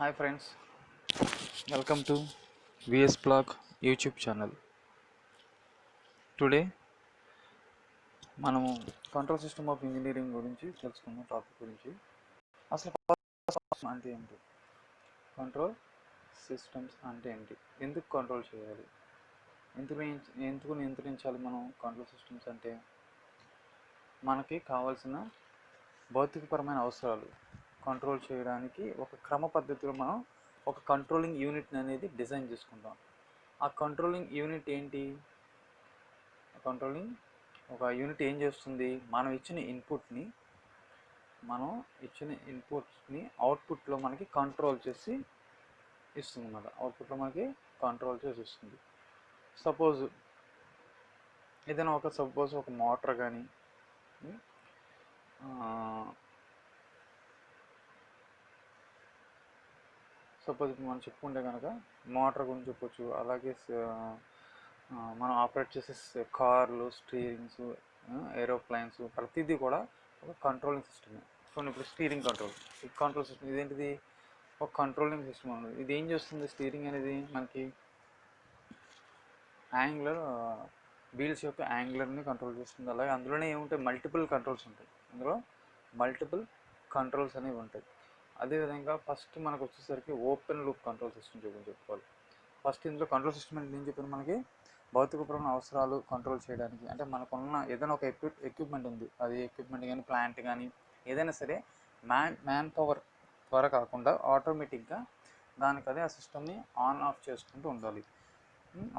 Hi friends, welcome to VS Blog YouTube channel. Today మనము control system of engineering గురించి తెలుసుకున్న topic గురించి. అసలు అంటే ఏంటి, కంట్రోల్ సిస్టమ్స్ అంటే ఏంటి, ఎందుకు కంట్రోల్ చేయాలి, ఎందుకు నియంత్రించాలి మనం కంట్రోల్ సిస్టమ్స్ అంటే, మనకి కావాల్సిన భౌతికపరమైన అవసరాలు కంట్రోల్ చేయడానికి ఒక క్రమ పద్ధతిలో మనం ఒక కంట్రోలింగ్ యూనిట్ని అనేది డిజైన్ చేసుకుంటాం. ఆ కంట్రోలింగ్ యూనిట్ ఏంటి, కంట్రోలింగ్ ఒక యూనిట్ ఏం చేస్తుంది, మనం ఇచ్చిన ఇన్పుట్ని అవుట్పుట్లో మనకి కంట్రోల్ చేసి ఇస్తుంది అన్నమాట. అవుట్పుట్లో మనకి కంట్రోల్ చేసి ఇస్తుంది. సపోజ్ ఏదైనా ఒక మోటార్ కానీ సపోజ్ మనం చెప్పుకుంటే కనుక మోటార్ గురించి చెప్పొచ్చు. అలాగే మనం ఆపరేట్ చేసే కార్లు, స్టీరింగ్స్, ఏరోప్లైన్స్, ప్రతిదీ కూడా ఒక కంట్రోలింగ్ సిస్టమే. చూడండి, ఇప్పుడు స్టీరింగ్ కంట్రోల్ సిస్టమ్ ఇదేంటిది, ఒక కంట్రోలింగ్ సిస్టమ్ అనేది. ఇది ఏం చేస్తుంది, స్టీరింగ్ అనేది మనకి యాంగులర్ వీల్స్ యొక్క యాంగులర్ని కంట్రోల్ చేస్తుంది. అలాగే అందులోనే ఏముంటాయి, మల్టిపుల్ కంట్రోల్స్ అనేవి ఉంటాయి. అదేవిధంగా ఫస్ట్ మనకు వచ్చేసరికి ఓపెన్ లూప్ కంట్రోల్ సిస్టమ్ చెప్పుకోవాలి. ఫస్ట్ ఇందులో కంట్రోల్ సిస్టమ్ అంటే ఏం చెప్పాను, మనకి భౌతికపరమైన అవసరాలు కంట్రోల్ చేయడానికి. అంటే మనకున్న ఏదైనా ఒక ఎక్విప్మెంట్ ఉంది, అది ఎక్విప్మెంట్ కానీ ప్లాంట్ కానీ ఏదైనా సరే మ్యాన్ పవర్ ద్వారా కాకుండా ఆటోమేటిక్గా దానికి అదే ఆ సిస్టమ్ని ఆన్ ఆఫ్ చేసుకుంటూ ఉండాలి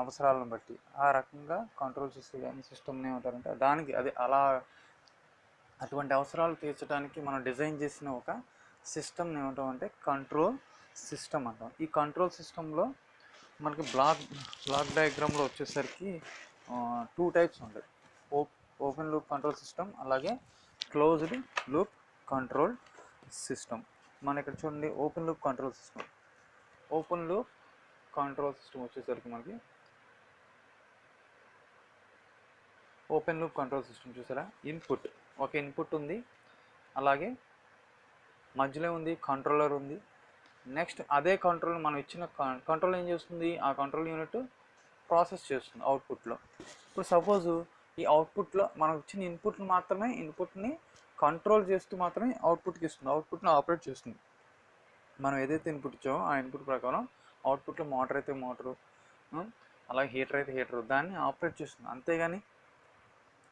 అవసరాలను బట్టి. ఆ రకంగా కంట్రోల్ చేసే సిస్టమ్ని ఏమంటారంటే, దానికి అదే అలా అటువంటి అవసరాలు తీర్చడానికి మనం డిజైన్ చేసిన ఒక సిస్టమ్ని ఏమంటామంటే కంట్రోల్ సిస్టమ్ అంటాం. ఈ కంట్రోల్ సిస్టంలో మనకి బ్లాక్ డయాగ్రామ్లో వచ్చేసరికి 2 టైప్స్ ఉంటాయి. ఓపెన్ లూప్ కంట్రోల్ సిస్టమ్, అలాగే క్లోజ్డ్ లూప్ కంట్రోల్ సిస్టమ్. మన ఇక్కడ చూడండి, ఓపెన్ లూప్ కంట్రోల్ సిస్టమ్ వచ్చేసరికి మనకి ఓపెన్ లూప్ కంట్రోల్ సిస్టమ్ చూసారా, ఒక ఇన్పుట్ ఉంది, అలాగే మధ్యలో ఉంది కంట్రోలర్ ఉంది. నెక్స్ట్ అదే కంట్రోల్ మనం ఇచ్చిన కంట్రోల్ ఏం చేస్తుంది, ఆ కంట్రోల్ యూనిట్ ప్రాసెస్ చేస్తుంది అవుట్పుట్లో. ఇప్పుడు సపోజ్ ఈ అవుట్పుట్లో మనం ఇచ్చిన ఇన్పుట్ని కంట్రోల్ చేస్తూ మాత్రమే అవుట్పుట్కి ఇస్తుంది, అవుట్పుట్ని ఆపరేట్ చేస్తుంది. మనం ఏదైతే ఇన్పుట్ ఇచ్చామో ఆ ఇన్పుట్ ప్రకారం అవుట్పుట్లో మోటార్ అయితే మోటరు, అలాగే హీటర్ అయితే హీటరు, దాన్ని ఆపరేట్ చేస్తుంది. అంతేగాని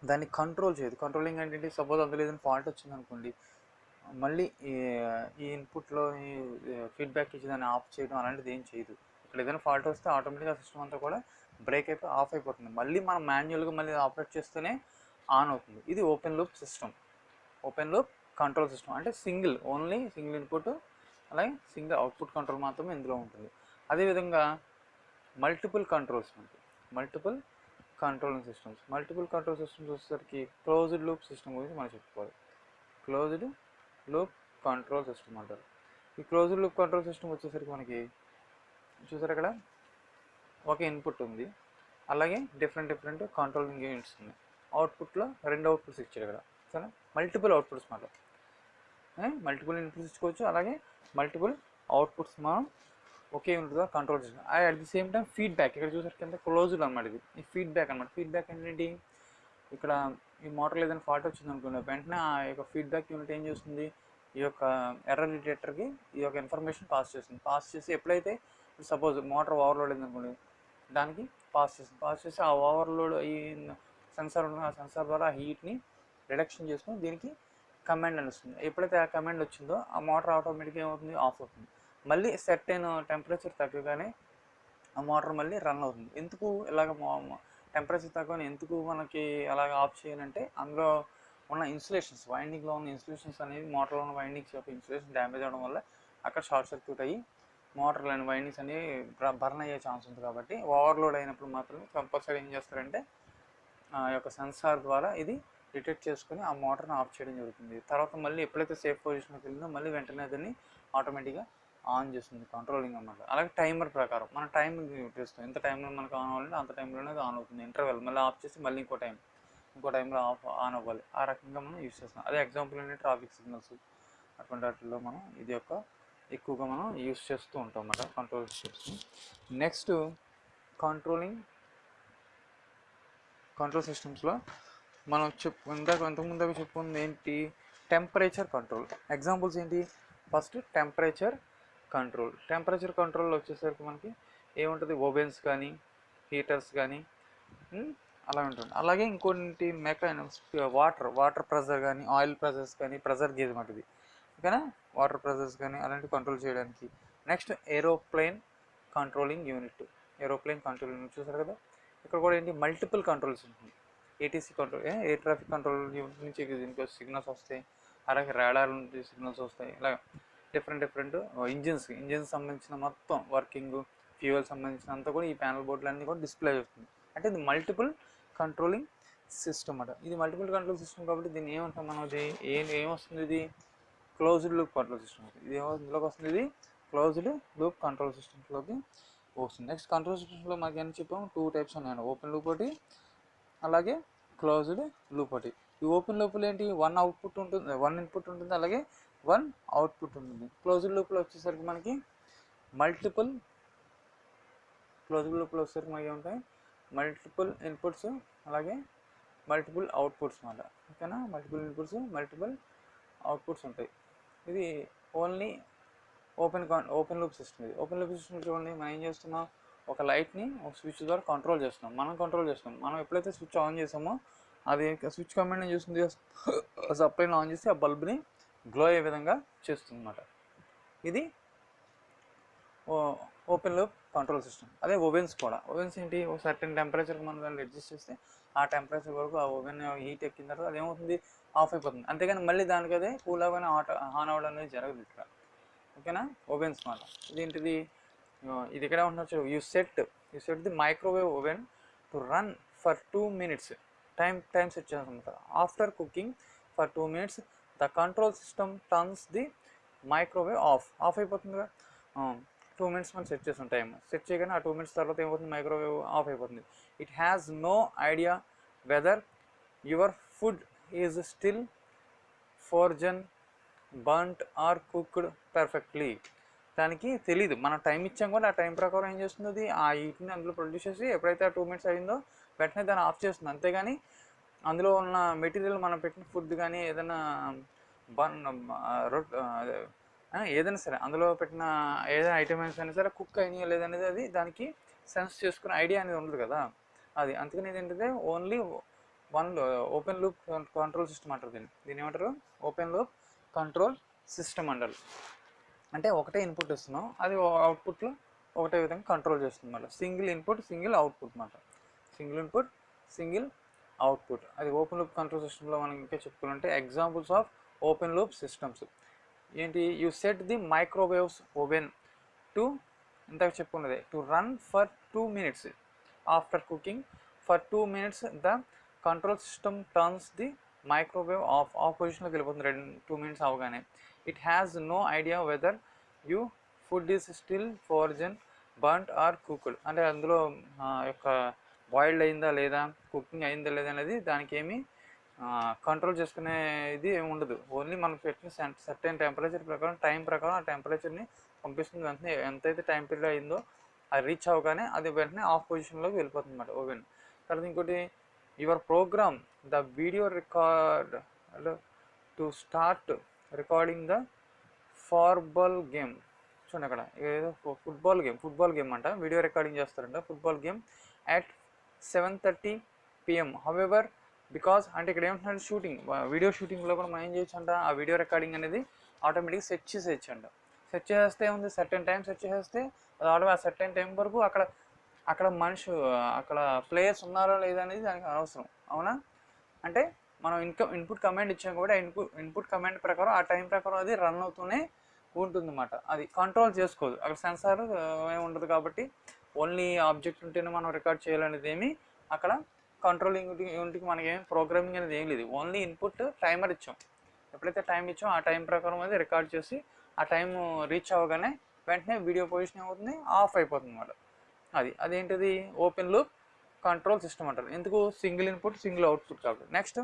దాన్ని కంట్రోల్ చేయదు. కంట్రోలింగ్ అంటే సపోజ్ అందులో ఏదైనా ఫాల్ట్ వచ్చింది అనుకోండి, మళ్ళీ ఈ ఇన్పుట్లో ఈ ఫీడ్బ్యాక్ ఇచ్చి దాన్ని ఆఫ్ చేయడం అలాంటిది ఏం చేయదు. ఇక్కడ ఏదైనా ఫాల్ట్ వస్తే ఆటోమేటిక్గా సిస్టమ్ అంతా కూడా బ్రేక్ అయిపోయి ఆఫ్ అయిపోతుంది. మళ్ళీ మనం మాన్యువల్గా మళ్ళీ ఆపరేట్ చేస్తేనే ఆన్ అవుతుంది. ఇది ఓపెన్ లూప్ కంట్రోల్ సిస్టమ్. అంటే సింగిల్ ఇన్పుట్, అలాగే సింగిల్ అవుట్పుట్ కంట్రోల్ మాత్రమే ఇందులో ఉంటుంది. అదేవిధంగా మల్టిపుల్ కంట్రోల్ సిస్టమ్స్ వచ్చేసరికి క్లోజ్డ్ లూప్ సిస్టమ్ గురించి మనం చెప్పుకోవాలి. క్లోజ్డ్ లూప్ కంట్రోల్ సిస్టమ్ అంటారు. ఈ క్లోజ్డ్ లూప్ కంట్రోల్ సిస్టమ్ వచ్చేసరికి మనకి చూసారు, ఇక్కడ ఒక ఇన్పుట్ ఉంది, అలాగే డిఫరెంట్ కంట్రోలింగ్ యూనిట్స్ ఉన్నాయి. అవుట్పుట్లో 2 అవుట్పుట్స్ ఇచ్చారు ఇక్కడ, సరే మల్టిపుల్ అవుట్పుట్స్ మాట, మల్టిపుల్ ఇన్పుట్స్ ఇచ్చుకోవచ్చు, అలాగే మల్టిపుల్ అవుట్పుట్స్ మనం ఒకే యూనిట్గా కంట్రోల్ చేస్తాం. At the same time feedback ఇక్కడ చూసారు కింద క్లోజ్డ్ అనమాట. ఇది ఈ ఫీడ్బ్యాక్ ఏంటి, ఇక్కడ ఈ మోటార్లో ఏదైనా ఫాల్ట్ వచ్చింది అనుకోండి, వెంటనే ఆ యొక్క ఫీడ్బ్యాక్ యూనిట్ ఏం చేస్తుంది, ఈ యొక్క ఎర్రర్ డిటెక్టర్కి ఈ యొక్క ఇన్ఫర్మేషన్ పాస్ చేసి ఎప్పుడైతే సపోజ్ మోటార్ ఓవర్లోడ్ అయింది అనుకోండి, దానికి పాస్ చేసి ఆ ఓవర్లోడ్ ఈ సెన్సార్ ఉన్న ఆ సెన్సార్ ద్వారా ఆ హీట్ని రిడక్షన్ చేసుకుని దీనికి కమాండ్ అని వస్తుంది. ఎప్పుడైతే ఆ కమాండ్ వచ్చిందో ఆ మోటార్ ఆటోమేటిక్గా ఏమవుతుంది, ఆఫ్ అవుతుంది. మళ్ళీ సెట్ అయిన టెంపరేచర్ తగ్గగానే ఆ మోటార్ మళ్ళీ రన్ అవుతుంది. ఎందుకు ఇలాగ టెంపరేచర్ తగ్గని ఎందుకు మనకి అలాగ ఆఫ్ చేయాలంటే, అందులో ఉన్న వైండింగ్లో ఉన్న ఇన్సులేషన్స్ అనేవి, మోటార్లో ఉన్న వైండింగ్స్ యొక్క ఇన్సులేషన్ డ్యామేజ్ అవ్వడం వల్ల అక్కడ షార్ట్ సర్క్యూట్ అయ్యి మోటార్లోని వైండింగ్స్ అనేవి బర్న్ అయ్యే ఛాన్స్ ఉంది. కాబట్టి ఓవర్లోడ్ అయినప్పుడు మాత్రమే కంపల్సరీ ఏం చేస్తారంటే ఆ యొక్క సెన్సార్ ద్వారా ఇది డిటెక్ట్ చేసుకుని ఆ మోటార్ని ఆఫ్ చేయడం జరుగుతుంది. తర్వాత మళ్ళీ ఎప్పుడైతే సేఫ్ పొజిషన్కి వెళ్ళిందో మళ్ళీ వెంటనే దాన్ని ఆటోమేటిక్గా ఆన్ చేస్తుంది, కంట్రోలింగ్ అన్నమాట. అలాగే టైమర్ ప్రకారం మనం టైం చేస్తాం, ఎంత టైంలో మనకు ఆన్ అవ్వాలంటే అంత టైంలోనే అది ఆన్ అవుతుంది. ఇంటర్వెల్ మళ్ళీ ఆఫ్ చేసి మళ్ళీ ఇంకో టైంలో ఆన్ అవ్వాలి. ఆ రకంగా మనం యూజ్ చేస్తాం. అదే ఎగ్జాంపుల్ అంటే ట్రాఫిక్ సిగ్నల్స్, అటువంటి వాటిల్లో మనం ఇది యొక్క ఎక్కువగా మనం యూస్ చేస్తూ ఉంటాం అన్నమాట కంట్రోల్ సిస్టమ్స్ని. నెక్స్ట్ కంట్రోల్ సిస్టమ్స్లో మనం ఇంతకుముందు చెప్పుకుంది ఏంటి, టెంపరేచర్ కంట్రోల్. ఎగ్జాంపుల్స్ ఏంటి, ఫస్ట్ టెంపరేచర్ కంట్రోల్ వచ్చేసరికి మనకి ఏముంటుంది, ఓవెన్స్ కానీ హీటర్స్ కానీ అలా ఉంటుంది. అలాగే ఇంకొన్ని వాటర్ ప్రెజర్ కానీ ఆయిల్ ప్రెజర్స్ కానీ ప్రెజర్ గేజ్ వంటిది ఓకేనా, వాటర్ ప్రెజర్స్ కానీ అలాంటివి కంట్రోల్ చేయడానికి. నెక్స్ట్ ఏరోప్లేన్ కంట్రోలింగ్ యూనిట్ చూసారు కదా, ఇక్కడ కూడా ఏంటి మల్టిపుల్ కంట్రోల్స్ ఉంటుంది. ATC control, air traffic control unit నుంచి దీనికి సిగ్నల్స్ వస్తాయి, అలాగే రాడార్ నుంచి సిగ్నల్స్ వస్తాయి. ఇలా డిఫరెంట్ ఇంజిన్స్ సంబంధించిన మొత్తం వర్కింగ్, ఫ్యూయల్ సంబంధించిన అంతా కూడా ఈ ప్యానల్ బోర్డులన్నీ కూడా డిస్ప్లే చేస్తుంది. అంటే ఇది మల్టిపుల్ కంట్రోలింగ్ సిస్టమ్ అట. ఇది మల్టిపుల్ కంట్రోల్ సిస్టమ్ కాబట్టి దీన్ని ఏమంటాం మనం, ఏమొస్తుంది, ఇది క్లోజ్డ్ లూప్ కంట్రోల్ సిస్టమ్. ఇది ఇందులోకి వస్తుంది, ఇది క్లోజ్డ్ లూప్ కంట్రోల్ సిస్టమ్స్లోకి వస్తుంది. నెక్స్ట్ కంట్రోల్ సిస్టమ్స్లో మనకి ఏం చెప్పాము, 2 టైప్స్ ఉన్నాయండి, ఓపెన్ లూప్ ఒకటి అలాగే క్లోజ్డ్ లూప్ ఒకటి. ఈ ఓపెన్ లూప్లో ఏంటి, 1 ఇన్పుట్ ఉంటుంది అలాగే 1 అవుట్పుట్ ఉంటుంది. క్లోజ్డ్ లూప్లో వచ్చేసరికి మనకి ఏముంటాయి, మల్టిపుల్ ఇన్పుట్స్ అలాగే మల్టిపుల్ అవుట్పుట్స్ అన్నమాట ఓకేనా. మల్టిపుల్ ఇన్పుట్స్ మల్టిపుల్ అవుట్పుట్స్ ఉంటాయి. ఇది ఓన్లీ ఓపెన్ లూప్ సిస్టమ్. ఇది ఓపెన్ లూప్ సిస్టమ్ చూడండి, మనం ఏం చేస్తున్నాం, ఒక లైట్ని ఒక స్విచ్ ద్వారా కంట్రోల్ చేస్తున్నాం. మనం ఎప్పుడైతే స్విచ్ ఆన్ చేసామో అది స్విచ్ కమాండ్ ఏం చేస్తుంది, సప్లైని ఆన్ చేసి ఆ బల్బ్ని గ్లో అయ్యే విధంగా చేస్తుంది అన్నమాట. ఇది ఓపెన్ లూప్ కంట్రోల్ సిస్టమ్. అదే ఓవెన్స్ ఏంటి, ఒక సర్టెన్ టెంపరేచర్కి మనం దాన్ని అడ్జస్ట్ చేస్తే ఆ టెంపరేచర్ వరకు ఆ ఓవెన్ హీట్ ఎక్కిన తర్వాత అది ఏమవుతుంది, ఆఫ్ అయిపోతుంది. అంతేగాని మళ్ళీ దానికి అదే కూల్ అవ్వగానే ఆన్ అవ్వడం అనేది జరగదు ఇక్కడ ఓకేనా. ఓవెన్స్ మాట ఇదేంటిది, ఇది ఇక్కడ ఉంటున్నారు, you set the microwave oven to run for 2 minutes. Time set చేస్తాం. After cooking for 2 minutes the control system turns the microwave off అయిపోతుంది. 2 minutes మనం సెట్ చేస్తాం, టైం సెట్ చేయగానే ఆ 2 minutes తర్వాత ఏమవుతుంది, మైక్రోవేవ్ ఆఫ్ అయిపోతుంది. It has no idea whether your food is still frozen, burnt or cooked perfectly. దానికి తెలీదు, మనం టైం ఇచ్చాం కూడా ఆ టైం ప్రకారం ఏం చేస్తుంది, ఆ హీట్ని అందులో ప్రొడ్యూస్ చేసి ఎప్పుడైతే ఆ 2 minutes అయిందో వెంటనే దాన్ని ఆఫ్ చేస్తుంది. అంతేగాని అందులో ఉన్న మెటీరియల్ మనం పెట్టిన ఫుడ్ కానీ ఏదైనా ఏదైనా సరే అందులో పెట్టిన ఏదైనా ఐటమ్స్ అయినా సరే కుక్ అయినా లేదనేది అది దానికి సెన్స్ చేసుకునే ఐడియా అనేది ఉండదు కదా. అది అందుకని ఏంటంటే only open loop control system అంటారు. దీన్ని ఏమంటారు, ఓపెన్ లూప్ కంట్రోల్ సిస్టమ్ అంటారు. అంటే ఒకటే ఇన్పుట్ ఇస్తున్నాం, అది అవుట్పుట్లో ఒకటే విధంగా కంట్రోల్ చేస్తుంది అన్నమాట. సింగిల్ ఇన్పుట్ సింగిల్ అవుట్పుట్ అన్నమాట. Single input single output. అది ఓపెన్ లూప్ కంట్రోల్ సిస్టంలో మనం ఇంకా చెప్పుకోవాలంటే examples of open loop systems ఏంటి, you set the microwaves oven to ఇంతకు చెప్పుకున్నది to run for 2 minutes. After cooking for 2 minutes the control system turns the microwave off పొజిషన్లోకి వెళ్ళిపోతుంది 2 minutes అవగానే. It has no idea whether you food is still frozen, burnt or cooked. అంటే అందులో యొక్క boiled అయిందా లేదా, కుకింగ్ అయిందా లేదా అనేది దానికి ఏమీ కంట్రోల్ చేసుకునే ఇది ఏమి ఉండదు. ఓన్లీ మనం పెట్టిన సర్టెన్ టెంపరేచర్ ప్రకారం టైం ప్రకారం ఆ టెంపరేచర్ని పంపిస్తుంది. వెంటనే ఎంతైతే టైం పీరియడ్ అయిందో అది రీచ్ అవ్వగానే అది వెంటనే ఆఫ్ పొజిషన్లోకి వెళ్ళిపోతుంది అన్నమాట ఓవెన్. తర్వాత ఇంకోటి, your program the video record to start recording the football game. చూడండి అక్కడ ఏదో ఫుట్బాల్ గేమ్ అంట, వీడియో రికార్డింగ్ చేస్తారంట football game at 7:30 PM. However because అంటే ఇక్కడ ఏమంటున్నాడు, వీడియో షూటింగ్లో కూడా మనం ఏం చేయొచ్చు అంట, ఆ వీడియో రికార్డింగ్ అనేది ఆటోమేటిక్గా సెట్ చేసేయచ్చు అంట. సెట్ చేస్తే ఉంది సర్టెన్ టైం సెట్ చేసేస్తే అది ఆ సర్టెన్ టైం వరకు అక్కడ ప్లేయర్స్ ఉన్నారో లేదా అనేది దానికి అనవసరం, అవునా. అంటే మనం ఇన్పుట్ కమాండ్ ఇచ్చాం కూడా ఇన్పుట్ కమాండ్ ప్రకారం ఆ టైం ప్రకారం అది రన్ అవుతూనే ఉంటుంది అన్నమాట. అది కంట్రోల్ చేసుకోదు, అక్కడ సెన్సార్ ఏమి ఉండదు కాబట్టి ఓన్లీ ఆబ్జెక్ట్ ఉంటేనే మనం రికార్డ్ చేయాలనేది ఏమి అక్కడ కంట్రోలింగ్ యూనిట్కి మనకేం ప్రోగ్రామింగ్ అనేది ఏం లేదు. ఓన్లీ ఇన్పుట్ టైమర్ ఇచ్చాం, ఎప్పుడైతే టైం ఇచ్చామో ఆ టైం ప్రకారం అది రికార్డ్ చేసి ఆ టైం రీచ్ అవ్వగానే వెంటనే వీడియో పొజిషన్ ఏమవుతుంది, ఆఫ్ అయిపోతుంది అన్నమాట. అదేంటిది ఓపెన్ లూప్ కంట్రోల్ సిస్టమ్ అంటారు. ఎందుకు, సింగిల్ ఇన్పుట్ సింగిల్ అవుట్పుట్ కాబట్టి. Next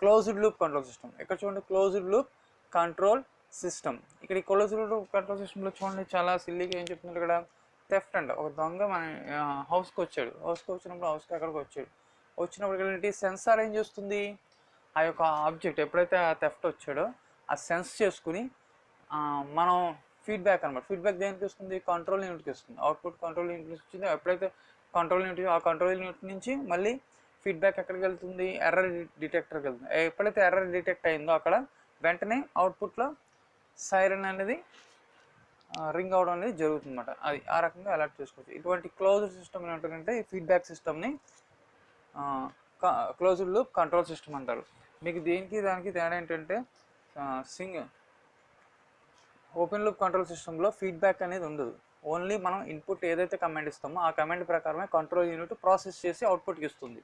closed loop control system. ఇక్కడ చూడండి, క్లోజ్డ్ లూప్ కంట్రోల్ సిస్టమ్. ఇక్కడ ఈ క్లోజ్డ్ లూప్ కంట్రోల్ సిస్టంలో చూడండి చాలా సిల్లీగా ఏం చెప్తున్నారు ఇక్కడ, థెఫ్ట్ అంట. ఒక దొంగ మన హౌస్కి వచ్చాడు. హౌస్కి వచ్చినప్పుడు హౌస్కి అక్కడికి వచ్చాడు. వచ్చినప్పుడు ఏంటి, సెన్సార్ ఏం చేస్తుంది, ఆ యొక్క ఆబ్జెక్ట్ ఎప్పుడైతే ఆ థెఫ్ట్ వచ్చాడో ఆ సెన్స్ చేసుకుని మనం ఫీడ్బ్యాక్ అనమాట. ఫీడ్బ్యాక్ దేనికి వస్తుంది, కంట్రోల్ యూనిట్కి వస్తుంది. అవుట్పుట్ కంట్రోల్ యూనిట్కి వచ్చింది. ఎప్పుడైతే కంట్రోల్ యూనిట్, ఆ కంట్రోల్ యూనిట్ నుంచి మళ్ళీ ఫీడ్బ్యాక్ ఎక్కడికి వెళ్తుంది, ఎర్రర్ డిటెక్టర్కి వెళ్తుంది. ఎప్పుడైతే ఎర్రర్ డిటెక్ట్ అయిందో అక్కడ వెంటనే అవుట్పుట్లో సైరన్ అనేది రింగ్ అవడం అనేది జరుగుతుంది అనమాట. అది ఆ రకంగా అలర్ట్ చేసుకోవచ్చు. ఇటువంటి క్లోజ్డ్ సిస్టమ్ ఏంటంటే ఈ ఫీడ్బ్యాక్ సిస్టమ్ని క్లోజ్డ్ లూప్ కంట్రోల్ సిస్టమ్ అంటారు. మీకు దీనికి దానికి తేడా ఏంటంటే ఓపెన్ లూప్ కంట్రోల్ సిస్టంలో ఫీడ్బ్యాక్ అనేది ఉండదు. ఓన్లీ మనం ఇన్పుట్ ఏదైతే కమాండ్ ఇస్తామో ఆ కమాండ్ ప్రకారమే కంట్రోల్ యూనిట్ ప్రాసెస్ చేసి అవుట్పుట్కి ఇస్తుంది.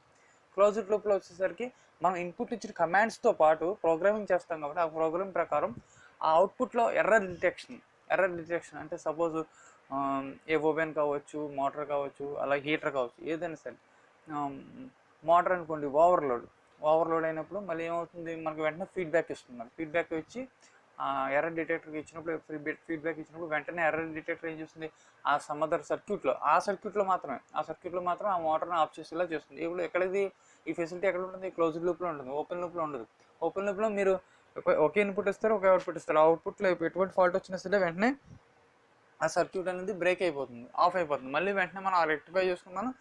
క్లోజ్డ్ లూప్లో వచ్చేసరికి మనం ఇన్పుట్ ఇచ్చిన కమాండ్స్తో పాటు ప్రోగ్రామింగ్ చేస్తాం కాబట్టి ఆ ప్రోగ్రామ్ ప్రకారం ఆ అవుట్పుట్లో ఎర్రర్ డిటెక్షన్ అంటే సపోజ్ ఏ ఓవెన్ కావచ్చు, మోటార్ కావచ్చు, అలాగే హీటర్ కావచ్చు, ఏదైనా సరే. మోటార్ అనుకోండి ఓవర్లోడ్ అయినప్పుడు మళ్ళీ ఏమవుతుంది, మనకు వెంటనే ఫీడ్బ్యాక్ ఇస్తుంది. ఫీడ్బ్యాక్ ఇచ్చి ఎర్రర్ డిటెక్టర్కి ఇచ్చినప్పుడు ఫీడ్బ్యాక్ ఇచ్చినప్పుడు వెంటనే ఎర్రర్ డిటెక్టర్ ఏం చేస్తుంది, ఆ సమ్మదర్ సర్క్యూట్లో మాత్రమే ఆ మోటార్ని ఆఫ్ చేసేలా చేస్తుంది. ఇప్పుడు ఎక్కడది ఈ ఫెసిలిటీ ఎక్కడ ఉంటుంది, క్లోజ్డ్ లూప్లో ఉంటుంది, ఓపెన్ లూప్లో ఉండదు. ఓపెన్ లూప్లో మీరు ఒకే ఇన్పుట్ ఇస్తారు, ఒకే అవుట్పుట్ ఇస్తారు. ఆ అవుట్పుట్లో ఎటువంటి ఫాల్ట్ వచ్చినా సరే వెంటనే ఆ సర్క్యూట్ అనేది బ్రేక్ అయిపోతుంది, ఆఫ్ అయిపోతుంది. మళ్ళీ వెంటనే మనం రెక్టిఫై చేసుకుని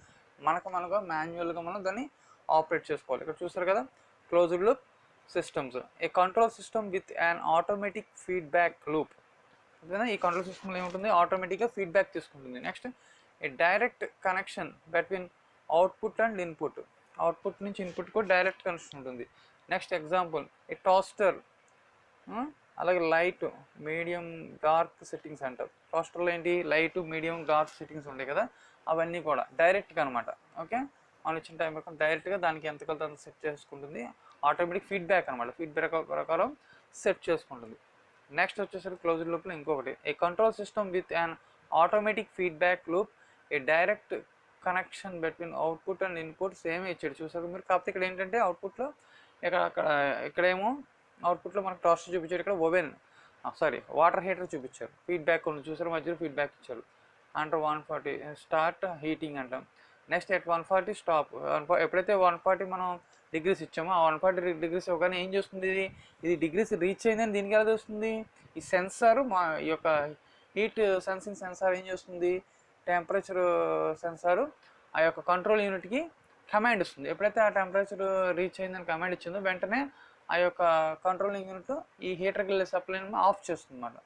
మనకు మాన్యువల్గా మనం దాన్ని ఆపరేట్ చేసుకోవాలి. ఇక్కడ చూస్తారు కదా, closed loop systems, A control system with an automatic feedback loop. ఈ కంట్రోల్ సిస్టమ్లో ఏముంటుంది, ఆటోమేటిక్గా ఫీడ్బ్యాక్ తీసుకుంటుంది. Next, A direct connection between output and input. Output నుంచి ఇన్పుట్కు డైరెక్ట్ కనెక్షన్ ఉంటుంది. నెక్స్ట్ ఎగ్జాంపుల్, ఏ టోస్టర్, అలాగే లైట్, మీడియం, డార్క్ సెట్టింగ్స్ అంటారు. టోస్టర్లో ఏంటి, లైట్, మీడియం, డార్క్ సెట్టింగ్స్ ఉంటాయి కదా, అవన్నీ కూడా డైరెక్ట్గా అనమాట. ఓకే, మనం ఇచ్చిన టైం ప్రకారం డైరెక్ట్గా దానికి ఎంత కలితే అంత సెట్ చేసుకుంటుంది. ఆటోమేటిక్ ఫీడ్బ్యాక్ అనమాట, ఫీడ్బ్యాక్ ప్రకారం సెట్ చేసుకుంటుంది. నెక్స్ట్ వచ్చేసరికి క్లోజ్డ్ లూప్లో ఇంకొకటి, a control system with an automatic feedback loop, a direct connection between output and input. Same ఇచ్చాడు చూసారు మీరు. కాకపోతే ఇక్కడ ఏంటంటే అవుట్పుట్లో ఇక్కడేమో అవుట్పుట్లో మనకు టోస్టర్ చూపించారు, ఇక్కడ వాటర్ హీటర్ చూపించారు. ఫీడ్బ్యాక్ ఉంది చూసారు, మధ్యలో ఫీడ్బ్యాక్ ఇచ్చారు. అంటారు 140 స్టార్ట్ హీటింగ్ అంటాం. Next at 140 stop. ఎప్పుడైతే 140 మనం డిగ్రీస్ ఇచ్చామో ఆ 140 డిగ్రీస్ ఇవ్వగానే ఏం చేస్తుంది, ఇది డిగ్రీస్ రీచ్ అయిందని దీనికి ఎలా తెలుస్తుంది, ఈ సెన్సార్ ఈ యొక్క హీట్ సెన్సింగ్ సెన్సార్ ఏం చేస్తుంది, టెంపరేచర్ సెన్సారు ఆ యొక్క కంట్రోల్ యూనిట్కి కమాండ్ ఇస్తుంది. ఎప్పుడైతే ఆ టెంపరేచర్ రీచ్ అయిందని కమాండ్ ఇచ్చిందో వెంటనే ఆ యొక్క కంట్రోలింగ్ యూనిట్ ఈ హీటర్కి వెళ్ళే సప్లైని ఆఫ్ చేస్తుంది అన్నమాట.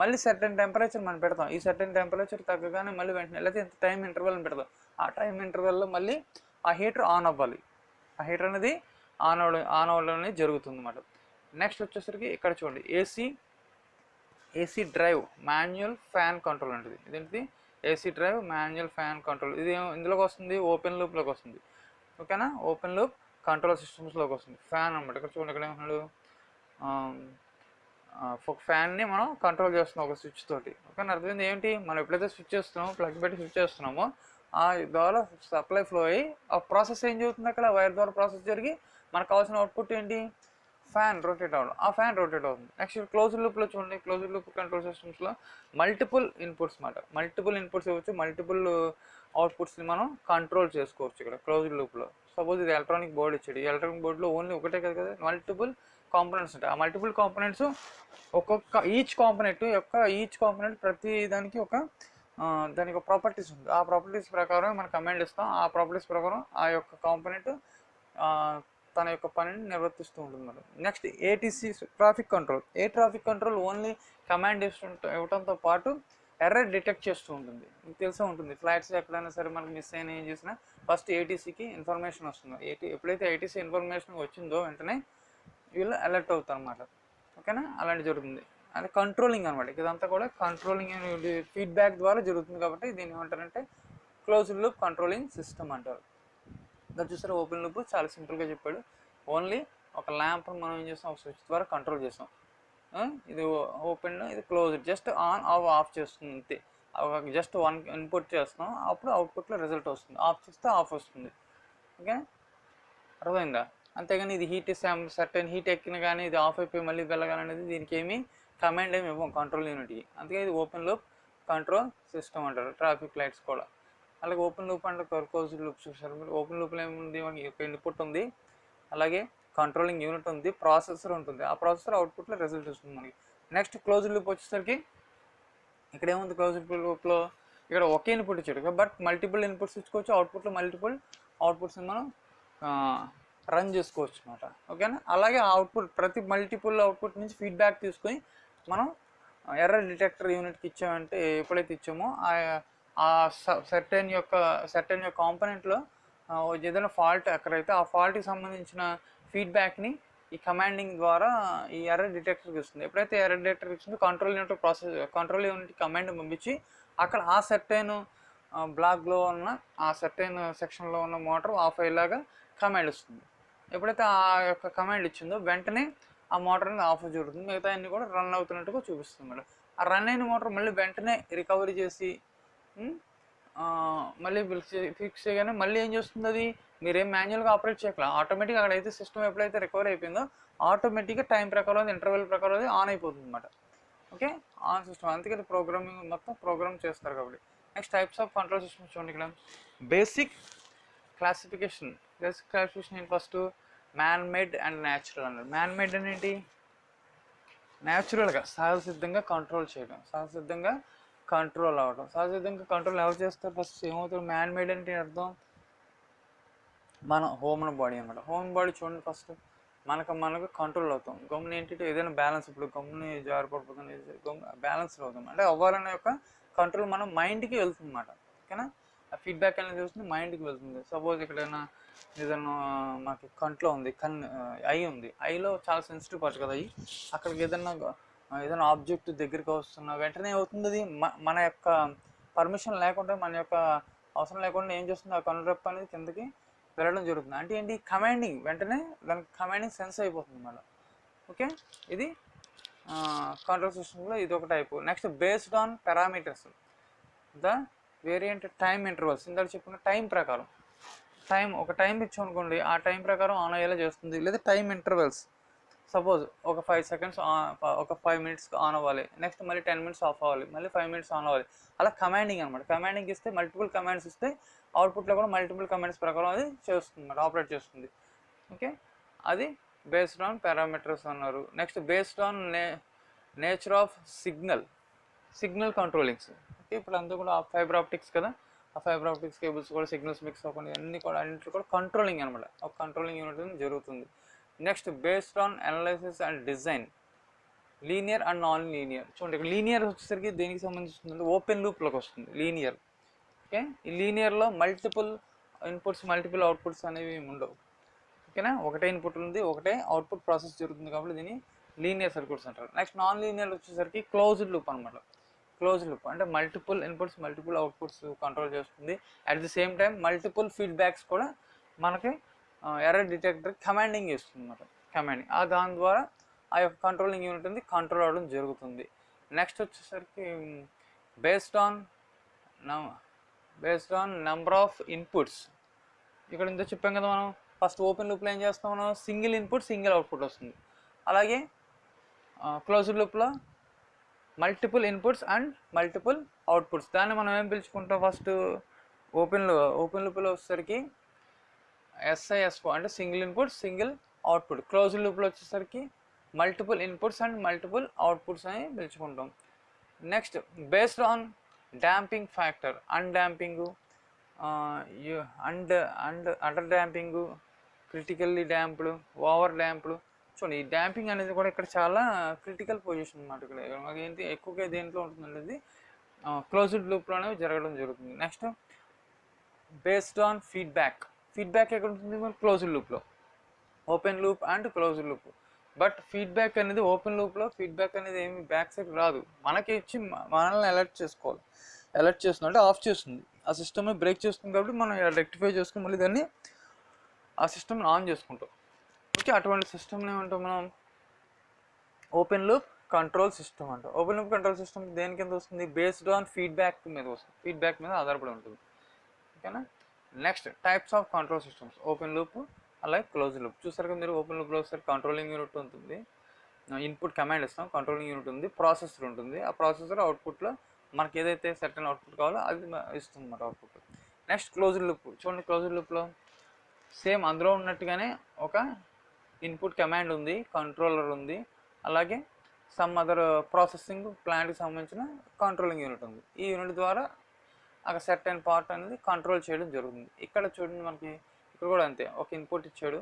మళ్ళీ సర్టెన్ టెంపరేచర్ మనం పెడతాం. ఈ సర్టెన్ టెంపరేచర్ తగ్గగానే మళ్ళీ వెంటనే లేకపోతే ఇంత టైం ఇంటర్వెల్ని పెడతాం. ఆ టైం ఇంటర్వెల్లో మళ్ళీ ఆ హీటర్ ఆన్ అవ్వాలి. ఆ హీటర్ అనేది ఆన్ అవ్వడం అనేది జరుగుతుంది అన్నమాట. నెక్స్ట్ వచ్చేసరికి ఇక్కడ చూడండి, AC drive manual fan control ఉంటుంది. ఇదేంటిది, AC drive manual fan control. ఇది ఇందులోకి వస్తుంది, ఓపెన్ లూప్లోకి వస్తుంది. ఓకేనా, ఓపెన్ లూప్ కంట్రోల్ సిస్టమ్స్లోకి వస్తుంది. ఫ్యాన్ అనమాట. ఇక్కడ చూడండి, ఇక్కడ ఏమన్నాడు, ఒక ఫ్యాన్ని మనం కంట్రోల్ చేస్తున్నాం ఒక స్విచ్ తోటి. ఓకేనా, అర్థమైంది ఏంటి, మనం ఎప్పుడైతే స్విచ్ చేస్తున్నామో, ప్లగ్ పెట్టి స్విచ్ చేస్తున్నామో ఆ ద్వారా సప్లై ఫ్లో అయ్యి ఆ ప్రాసెస్ ఏం జరుగుతుంది, అక్కడ వైర్ ద్వారా ప్రాసెస్ జరిగి మనకు కావాల్సిన అవుట్పుట్ ఏంటి, ఫ్యాన్ రొటేట్ అవ్వడం. ఆ ఫ్యాన్ రొటేట్ అవుతుంది. నెక్స్ట్ క్లోజ్డ్ లూప్లో చూడండి, క్లోజ్డ్ లూప్ కంట్రోల్ సిస్టమ్స్లో మల్టిపుల్ ఇన్పుట్స్ ఇవ్వచ్చు, మల్టిపుల్ అవుట్పుట్స్ని మనం కంట్రోల్ చేసుకోవచ్చు. ఇక్కడ క్లోజ్డ్ లూప్లో సపోజ్ ఇది ఎలక్ట్రానిక్ బోర్డ్ ఇచ్చాడు. ఈ ఎలక్ట్రానిక్ బోర్డులో ఓన్లీ ఒకటే కదా, మల్టిపుల్ కాంపోనెంట్స్ ఉంటాయి. ఆ మల్టిపుల్ కాంపోనెంట్స్ ఈచ్ కాంపోనెంట్ ప్రతి దానికి దానికి ఒక ప్రాపర్టీస్ ఉంది. ఆ ప్రాపర్టీస్ ప్రకారం మనం కమాండ్ ఇస్తాం. ఆ ప్రాపర్టీస్ ప్రకారం ఆ యొక్క కాంపోనెంట్ తన యొక్క పనిని నిర్వర్తిస్తూ ఉంటుంది. Next ATC traffic control only command ఇవ్వడంతో పాటు ఎర్రర్ డిటెక్ట్ చేస్తూ ఉంటుంది. మీకు తెలిసే ఉంటుంది, ఫ్లైట్స్ ఎక్కడైనా సరే మనకు మిస్ అయినా ఏం చేసినా ఫస్ట్ ఏటీసీకి ఇన్ఫర్మేషన్ వస్తుంది. ఎప్పుడైతే ఏటీసీ ఇన్ఫర్మేషన్ వచ్చిందో వెంటనే వీళ్ళు అలర్ట్ అవుతారు అన్నమాట. ఓకేనా, అలాంటి జరుగుతుంది. అది కంట్రోలింగ్ అనమాట. ఇదంతా కూడా కంట్రోలింగ్ ఫీడ్బ్యాక్ ద్వారా జరుగుతుంది కాబట్టి దీన్ని ఏమంటారంటే క్లోజ్డ్ లూప్ కంట్రోలింగ్ సిస్టమ్ అంటారు. దాన్ని చూసారు, ఓపెన్ లూప్ చాలా సింపుల్గా చెప్పాడు. ఓన్లీ ఒక ల్యాంప్ మనం ఏం చేస్తాం, ఒక స్విచ్ ద్వారా కంట్రోల్ చేస్తాం. ఇది ఓపెన్, ఇది క్లోజ్డ్, జస్ట్ ఆన్ ఆఫ్ చేస్తుంది అంతే. జస్ట్ వన్ ఇన్పుట్ చేస్తాం, అప్పుడు అవుట్పుట్లో రిజల్ట్ వస్తుంది. ఆఫ్ చేస్తే ఆఫ్ వస్తుంది. ఓకే, అర్థమైందా? అంతేగాని ఇది సర్టెన్ హీట్ ఎక్కిన కానీ ఇది ఆఫ్ అయిపోయి మళ్ళీ వెళ్ళగాలనేది దీనికి ఏమీ కమాండ్ ఏమి ఇవ్వం కంట్రోల్ యూనిట్కి, అందుకే ఇది ఓపెన్ లూప్ కంట్రోల్ సిస్టమ్ అంటారు. ట్రాఫిక్ లైట్స్ కూడా అలాగే ఓపెన్ లూప్ అంటే క్లోజ్డ్ లూప్ చూసారు మీరు. ఓపెన్ లూప్లో ఏముంది, మనకి ఒక ఇన్పుట్ ఉంది, అలాగే కంట్రోలింగ్ యూనిట్ ఉంది, ప్రాసెసర్ ఉంటుంది, ఆ ప్రాసెసర్ అవుట్పుట్లో రిజల్ట్ ఇస్తుంది మనకి. నెక్స్ట్ క్లోజ్డ్ లూప్ వచ్చేసరికి ఇక్కడ ఏముంది, క్లోజ్డ్ లూప్లో ఇక్కడ ఒకే ఇన్పుట్ ఇచ్చాడు బట్ మల్టిపుల్ ఇన్పుట్స్ ఇచ్చుకోవచ్చు, అవుట్పుట్లో మల్టిపుల్ అవుట్పుట్స్ని మనం రన్ చేసుకోవచ్చు అనమాట. ఓకేనా, అలాగే అవుట్పుట్ ప్రతి మల్టిపుల్ అవుట్పుట్ నుంచి ఫీడ్బ్యాక్ తీసుకొని మనం ఎర్రర్ డిటెక్టర్ యూనిట్కి ఇచ్చామంటే, ఎప్పుడైతే ఇచ్చామో ఆ సర్టెన్ యొక్క కాంపోనెంట్లో ఏదైనా ఫాల్ట్ ఎక్కడైతే ఆ ఫాల్ట్కి సంబంధించిన ఫీడ్బ్యాక్ని ఈ కమాండింగ్ ద్వారా ఈ ఎర్రర్ డిటెక్టర్కి ఇస్తుంది. ఎప్పుడైతే ఎర్రర్ డిటెక్టర్కి ఇస్తుందో కంట్రోల్ యూనిట్ కమాండ్ పంపించి అక్కడ ఆ సర్టెన్ బ్లాక్లో ఉన్న ఆ సర్టెన్ సెక్షన్లో ఉన్న మోటార్ ఆఫ్ అయ్యేలాగా కమాండ్ ఇస్తుంది. ఎప్పుడైతే ఆ యొక్క కమాండ్ ఇచ్చిందో వెంటనే ఆ మోటార్ అనేది ఆఫ్ జరుగుతుంది, మిగతా అన్ని కూడా రన్ అవుతున్నట్టుగా చూపిస్తుంది మేడం. ఆ రన్ అయిన మోటార్ మళ్ళీ వెంటనే రికవరీ చేసి మళ్ళీ ఫిక్స్ చేయగానే మళ్ళీ ఏం చేస్తుంది, అది మీరేం మాన్యువల్గా ఆపరేట్ చేయగల ఆటోమేటిక్గా అక్కడైతే సిస్టమ్ ఎప్పుడైతే రికవరీ అయిపోయిందో ఆటోమేటిక్గా టైం ప్రకారం అది ఇంటర్వెల్ ప్రకారం అది ఆన్ అయిపోతుంది అనమాట. ఓకే, ఆన్ సిస్టమ్, అందుకని ప్రోగ్రామింగ్ మొత్తం ప్రోగ్రామ్ చేస్తారు కాబట్టి. Next types of control systems చూడండి. ఇక్కడ బేసిక్ క్లాసిఫికేషన్ ఏంటి, first man made and natural అన్నారు. మ్యాన్ మేడ్ అనేది న్యాచురల్గా సహజసిద్ధంగా కంట్రోల్ చేయడం, సహజసిద్ధంగా కంట్రోల్ అవ్వడం. సహజసిద్ధంగా కంట్రోల్ ఎవరు చేస్తారు, ఫస్ట్ ఏమవుతుంది, మ్యాన్ మేడ్ అంటే అర్థం మన హ్యూమన్ బాడీ అనమాట. హ్యూమన్ బాడీ చూడండి, ఫస్ట్ మనకు కంట్రోల్ అవుతాం. గమ్మున ఏంటంటే ఏదైనా బ్యాలెన్స్, ఇప్పుడు గమ్ముని జారిపడిపోతుంది, బ్యాలెన్స్ అవుతాం అంటే అవ్వాలనే యొక్క కంట్రోల్ మన మైండ్కి వెళ్తుంది అనమాట. ఓకేనా, ఆ ఫీడ్బ్యాక్ అనేది చూస్తుంది మైండ్కి వెళ్తుంది. సపోజ్ ఎక్కడైనా ఏదైనా మాకు కంట్లో ఉంది, ఐ ఉంది, ఐలో చాలా సెన్సిటివ్ పార్ట్ కదా, అక్కడికి ఏదైనా ఆబ్జెక్ట్ దగ్గరికి వస్తున్నా వెంటనే అవుతుంది, అది మన యొక్క పర్మిషన్ లేకుండా, మన యొక్క అవసరం లేకుండా ఏం చేస్తుంది, ఆ కనురెప్ప అనేది కిందకి వెళ్ళడం జరుగుతుంది. అంటే ఏంటి, కమాండింగ్ వెంటనే దానికి కమాండింగ్ సెన్స్ అయిపోతుంది మళ్ళీ. ఓకే, ఇది కంట్రోల్ సిస్టమ్లో ఇది ఒక type. Next based on parameters, the variant time intervals. ఇందాక చెప్పిన టైం ప్రకారం, ఒక టైం ఇచ్చామనుకోండి, ఆ టైం ప్రకారం ఆన్ అయ్యేలా చేస్తుంది. లేదా టైం ఇంటర్వెల్స్, సపోజ్ ఒక 5 సెకండ్స్ ఒక 5 మినిట్స్ ఆన్ అవ్వాలి, నెక్స్ట్ మళ్ళీ 10 మినిట్స్ ఆఫ్ అవ్వాలి, మళ్ళీ 5 మినిట్స్ ఆన్ అవ్వాలి, అలా కమాండింగ్ అనమాట. కమాండింగ్ ఇస్తే మల్టిపుల్ కమాండ్స్ ఇస్తే అవుట్పుట్లో కూడా మల్టిపుల్ కమాండ్స్ ప్రకారం అది చేస్తుంది అనమాట, ఆపరేట్ చేస్తుంది. ఓకే, అది బేస్డ్ ఆన్ పారామీటర్స్ అన్నారు. Next based on nature of signal controllings. Okay, ఇప్పుడు అంతా కూడా ఫైబర్ ఆప్టిక్స్ కదా, ఆ ఫైబర్ ఆప్టిక్స్ కేబుల్స్ కూడా సిగ్నల్స్ మిక్స్ అవ్వకుండా అన్నింటిలో కూడా కంట్రోలింగ్ అనమాట, ఒక కంట్రోలింగ్ యూనిట్ జరుగుతుంది. Next based on analysis and design, linear and non linear. చూడండి, ఇక్కడ లీనియర్ వచ్చేసరికి దేనికి సంబంధించిందంటే ఓపెన్ లూప్లోకి వస్తుంది లీనియర్. ఓకే, ఈ లీనియర్లో మల్టిపుల్ ఇన్పుట్స్ మల్టిపుల్ అవుట్పుట్స్ అనేవి ఉండవు. ఓకేనా, ఒకటే ఇన్పుట్ ఉంది, ఒకటే అవుట్పుట్ ప్రాసెస్ జరుగుతుంది కాబట్టి దీన్ని లీనియర్ సర్క్యూట్స్ అంటారు. నెక్స్ట్ నాన్ లీనియర్ వచ్చేసరికి క్లోజ్డ్ లూప్ అనమాట. క్లోజ్డ్ లూప్ అంటే multiple inputs multiple outputs control చేస్తుంది. At the same time multiple feedbacks కూడా మనకి ఎర్రర్ డిటెక్టర్ కమాండింగ్ ఇస్తుంది అనమాట. కమాండింగ్ దాని ద్వారా ఆ యొక్క కంట్రోలింగ్ యూనిట్ ఉంది కంట్రోల్ అవ్వడం జరుగుతుంది. నెక్స్ట్ వచ్చేసరికి based on number of inputs. ఇక్కడ ఇంత చెప్పాం కదా మనం, ఫస్ట్ ఓపెన్ లూప్లో ఏం చేస్తాం మనం, సింగిల్ ఇన్పుట్ సింగిల్ అవుట్పుట్ వస్తుంది. అలాగే క్లోజ్డ్ లూప్లో multiple inputs and multiple outputs. దాన్ని మనం ఏం పిలుచుకుంటాం, ఫస్ట్ ఓపెన్ లూప్లో వచ్చేసరికి SISO అంటే single input single output. Closed లూప్లో వచ్చేసరికి multiple inputs and multiple outputs అని పిలుచుకుంటాం. Next based on damping factor, undamping under damping, critically damped, over damped. చూడండి, ఈ డ్యాంపింగ్ అనేది కూడా ఇక్కడ చాలా క్రిటికల్ పొజిషన్ అన్నమాట. ఇక్కడ ఏంటి ఎక్కువగా దేంట్లో ఉంటుంది అనేది క్లోజ్డ్ లూప్లోనే జరగడం జరుగుతుంది. నెక్స్ట్ బేస్డ్ ఆన్ ఫీడ్బ్యాక్ ఎక్కడ ఉంటుంది, క్లోజ్డ్ లూప్లో. Open loop and closed loop. But feedback అనేది ఓపెన్ లూప్లో ఫీడ్బ్యాక్ అనేది ఏమి బ్యాక్ సైడ్ రాదు, మనకి ఇచ్చి మనల్ని అలర్ట్ చేసుకోవాలి. అలర్ట్ చేస్తుంది అంటే ఆఫ్ చేస్తుంది, ఆ సిస్టమ్ని బ్రేక్ చేస్తుంది కాబట్టి మనం రెక్టిఫై చేసుకుని మళ్ళీ దాన్ని ఆ సిస్టమ్ని ఆన్ చేసుకుంటాం. ఓకే, అటువంటి సిస్టమ్ని ఏమంటాం మనం, ఓపెన్ లూప్ కంట్రోల్ సిస్టమ్ అంటాం. ఓపెన్ లూప్ కంట్రోల్ సిస్టమ్ దేని కింద వస్తుంది, బేస్డ్ ఆన్ ఫీడ్బ్యాక్ మీద వస్తుంది, ఫీడ్బ్యాక్ మీద ఆధారపడి ఉంటుంది. ఓకేనా, next types of control systems, open loop అలాగే క్లోజ్ లూప్. చూసారు కదా మీరు, ఓపెన్ లూప్లో ఒకసారి కంట్రోలింగ్ యూనిట్ ఉంటుంది, ఇన్పుట్ కమాండ్ ఇస్తాం, కంట్రోలింగ్ యూనిట్ ఉంది, ప్రాసెసర్ ఉంటుంది. ఆ ప్రాసెసర్ అవుట్పుట్లో మనకి ఏదైతే సర్టెన్ అవుట్పుట్ కావాలో అది ఇస్తుంది అన్నమాట అవుట్పుట్. Next closed loop. చూడండి, క్లోజ్డ్ లూప్లో సేమ్ అందులో ఉన్నట్టుగానే ఒక ఇన్పుట్ కమాండ్ ఉంది, కంట్రోలర్ ఉంది, అలాగే సమ్ అదర్ ప్రాసెసింగ్ ప్లాంట్కి సంబంధించిన కంట్రోలింగ్ యూనిట్ ఉంది. ఈ యూనిట్ ద్వారా ఒక సర్టెన్ పార్ట్ అనేది కంట్రోల్ చేయడం జరుగుతుంది. ఇక్కడ చూడండి, మనకి ఇక్కడ కూడా అంతే, ఒక ఇన్పుట్ ఇచ్చాడు,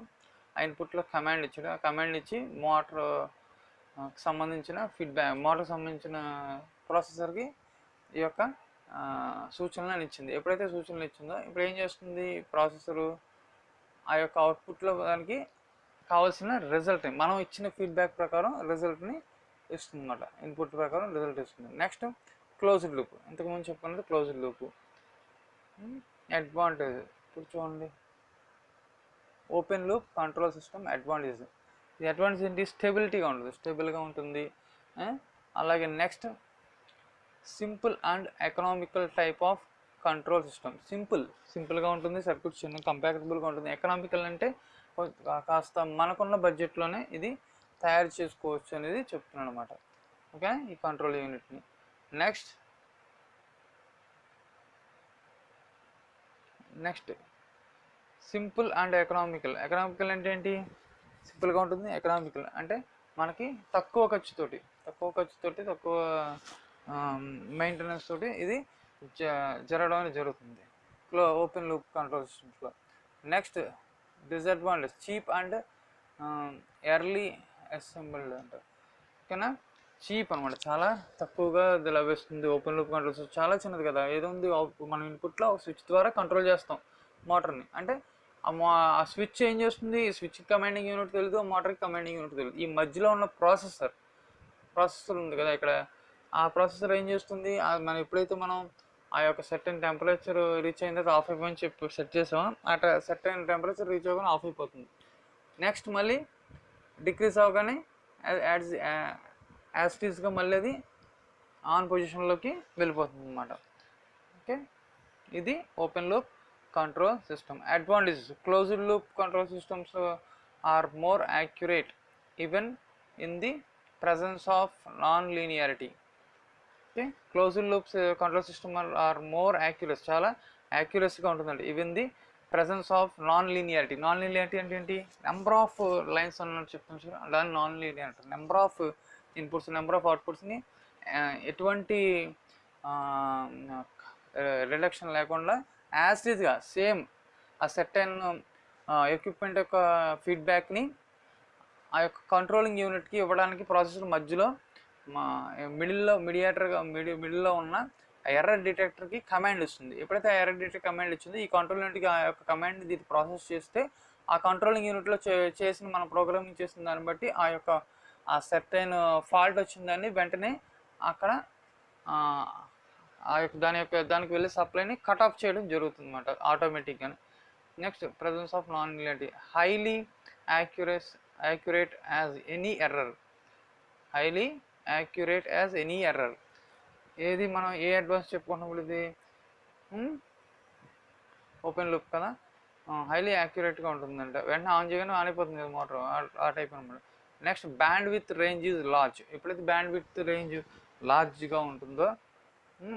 ఆ ఇన్పుట్లో కమాండ్ ఇచ్చాడు, ఆ కమాండ్ ఇచ్చి మోటార్ సంబంధించిన ఫీడ్బ్యాక్, మోటార్కి సంబంధించిన ప్రాసెసర్కి ఈ యొక్క సూచనలను ఇచ్చింది. ఎప్పుడైతే సూచనలు ఇచ్చిందో ఇప్పుడు ఏం చేస్తుంది ప్రాసెసరు, ఆ యొక్క అవుట్పుట్లో దానికి కావాల్సిన రిజల్ట్ని, మనం ఇచ్చిన ఫీడ్బ్యాక్ ప్రకారం రిజల్ట్ని ఇస్తుంది అన్నమాట. ఇన్పుట్ ప్రకారం రిజల్ట్ ఇస్తుంది. Next closed loop. ఇంతకుముందు చెప్పుకున్నది క్లోజ్డ్ లూప్. అడ్వాంటేజ్ ఇప్పుడు చూడండి, open loop control system advantage. ఈ అడ్వాంటేజ్ ఏంటి? స్టెబిలిటీగా ఉంటుంది, స్టేబుల్గా ఉంటుంది. అలాగే next simple and economical type of control system. సింపుల్గా ఉంటుంది, సర్క్యూట్ చిన్న కంపాక్టబుల్గా ఉంటుంది. ఎకనామికల్ అంటే కాస్త మనకున్న బడ్జెట్లోనే ఇది తయారు చేసుకోవచ్చు అనేది చెప్తున్నాను అనమాట. ఓకే, ఈ కంట్రోల్ యూనిట్ని. Next simple and economical. Economical అంటే ఏంటి? సింపుల్గా ఉంటుంది. ఎకనామికల్ అంటే మనకి తక్కువ ఖర్చుతోటి తక్కువ మెయింటెనెన్స్ తోటి ఇది జరగడం అనేది జరుగుతుంది ఓపెన్ లూప్ కంట్రోల్ సిస్టమ్స్లో. Next disadvantage cheap and early assembled అంటారు. ఓకేనా, చీప్ అనమాట, చాలా తక్కువగా ఇది లభిస్తుంది. ఓపెన్ లూప్ కంట్రోల్ సిస్టమ్ చాలా చిన్నది కదా, ఏదో ఉంది మనం ఇన్పుట్లో ఒక స్విచ్ ద్వారా కంట్రోల్ చేస్తాం మోటార్ని. అంటే ఆ స్విచ్ ఏం చేస్తుంది, ఈ స్విచ్ కమాండింగ్ యూనిట్ తెలియదు, మోటార్కి కమాండింగ్ యూనిట్ తెలియదు. ఈ మధ్యలో ఉన్న ప్రాసెసర్ ఉంది కదా ఇక్కడ, ఆ ప్రాసెసర్ ఏం చేస్తుంది, మనం ఎప్పుడైతే మనం ఆ యొక్క సర్టెన్ టెంపరేచర్ రీచ్ అయిన తర్వాత ఆఫ్ అయిపోయిందని చెప్పి సెట్ చేసామో, ఆ సర్టెన్ టెంపరేచర్ రీచ్ అవ్వగానే ఆఫ్ అయిపోతుంది. నెక్స్ట్ మళ్ళీ డిక్రీజ్ అవ్వగానే యాస్టీస్గా మళ్ళీ అది ఆన్ పొజిషన్లోకి వెళ్ళిపోతుంది అన్నమాట. ఓకే, ఇది open loop control system. Advantages: closed loop control systems are more accurate even in the presence of non-linearity. Okay, closed loops control system are more accurate, చాలా యాక్యురసీగా ఉంటుందండి. Even the presence of non-linearity. non-linearity అంటే ఏంటి? Number of lines అన్నట్టు చెప్తాం sir, దాన్ని non-linearity అంటారు. Number of inputs, number of అవుట్పుట్స్ని ఎటువంటి రిడక్షన్ లేకుండా యాస్టీస్గా సేమ్ ఆ సెర్టైన్ ఎక్విప్మెంట్ యొక్క ఫీడ్బ్యాక్ని ఆ యొక్క కంట్రోలింగ్ యూనిట్కి ఇవ్వడానికి ప్రాసెసర్ మధ్యలో మిడిల్లో ఉన్న ఎర్రర్ డిటెక్టర్కి కమాండ్ ఇస్తుంది. ఎప్పుడైతే ఆ ఎర్రర్ డిటెక్టర్ కమాండ్ ఇచ్చిందో, ఈ కంట్రోల్ యూనిట్కి ఆ యొక్క కమాండ్ని దీన్ని ప్రాసెస్ చేస్తే, ఆ కంట్రోలింగ్ యూనిట్లో చేసిన మన ప్రోగ్రామింగ్ చేసిన దాన్ని బట్టి ఆ యొక్క ఆ సర్టైన్ ఫాల్ట్ వచ్చిందని వెంటనే అక్కడ ఆ యొక్క దానికి వెళ్ళే సప్లైని కట్ ఆఫ్ చేయడం జరుగుతుంది అన్నమాట ఆటోమేటిక్గా. Next presence of non-linearity. Highly accurate as any error. Highly accurate as any error. ఏది మనం ఏ అడ్వాన్స్ చెప్పుకున్నప్పుడు ఇది ఓపెన్ లూప్ కదా, హైలీ యాక్యురేట్గా ఉంటుందంట. వెంటనే ఆన్ చేయగానే ఆనిపోతుంది కదా మోటార్, ఆ టైప్ అనమాట. Next band with range is large. ఎప్పుడైతే బ్యాండ్ విత్ రేంజ్ లార్జ్గా ఉంటుందో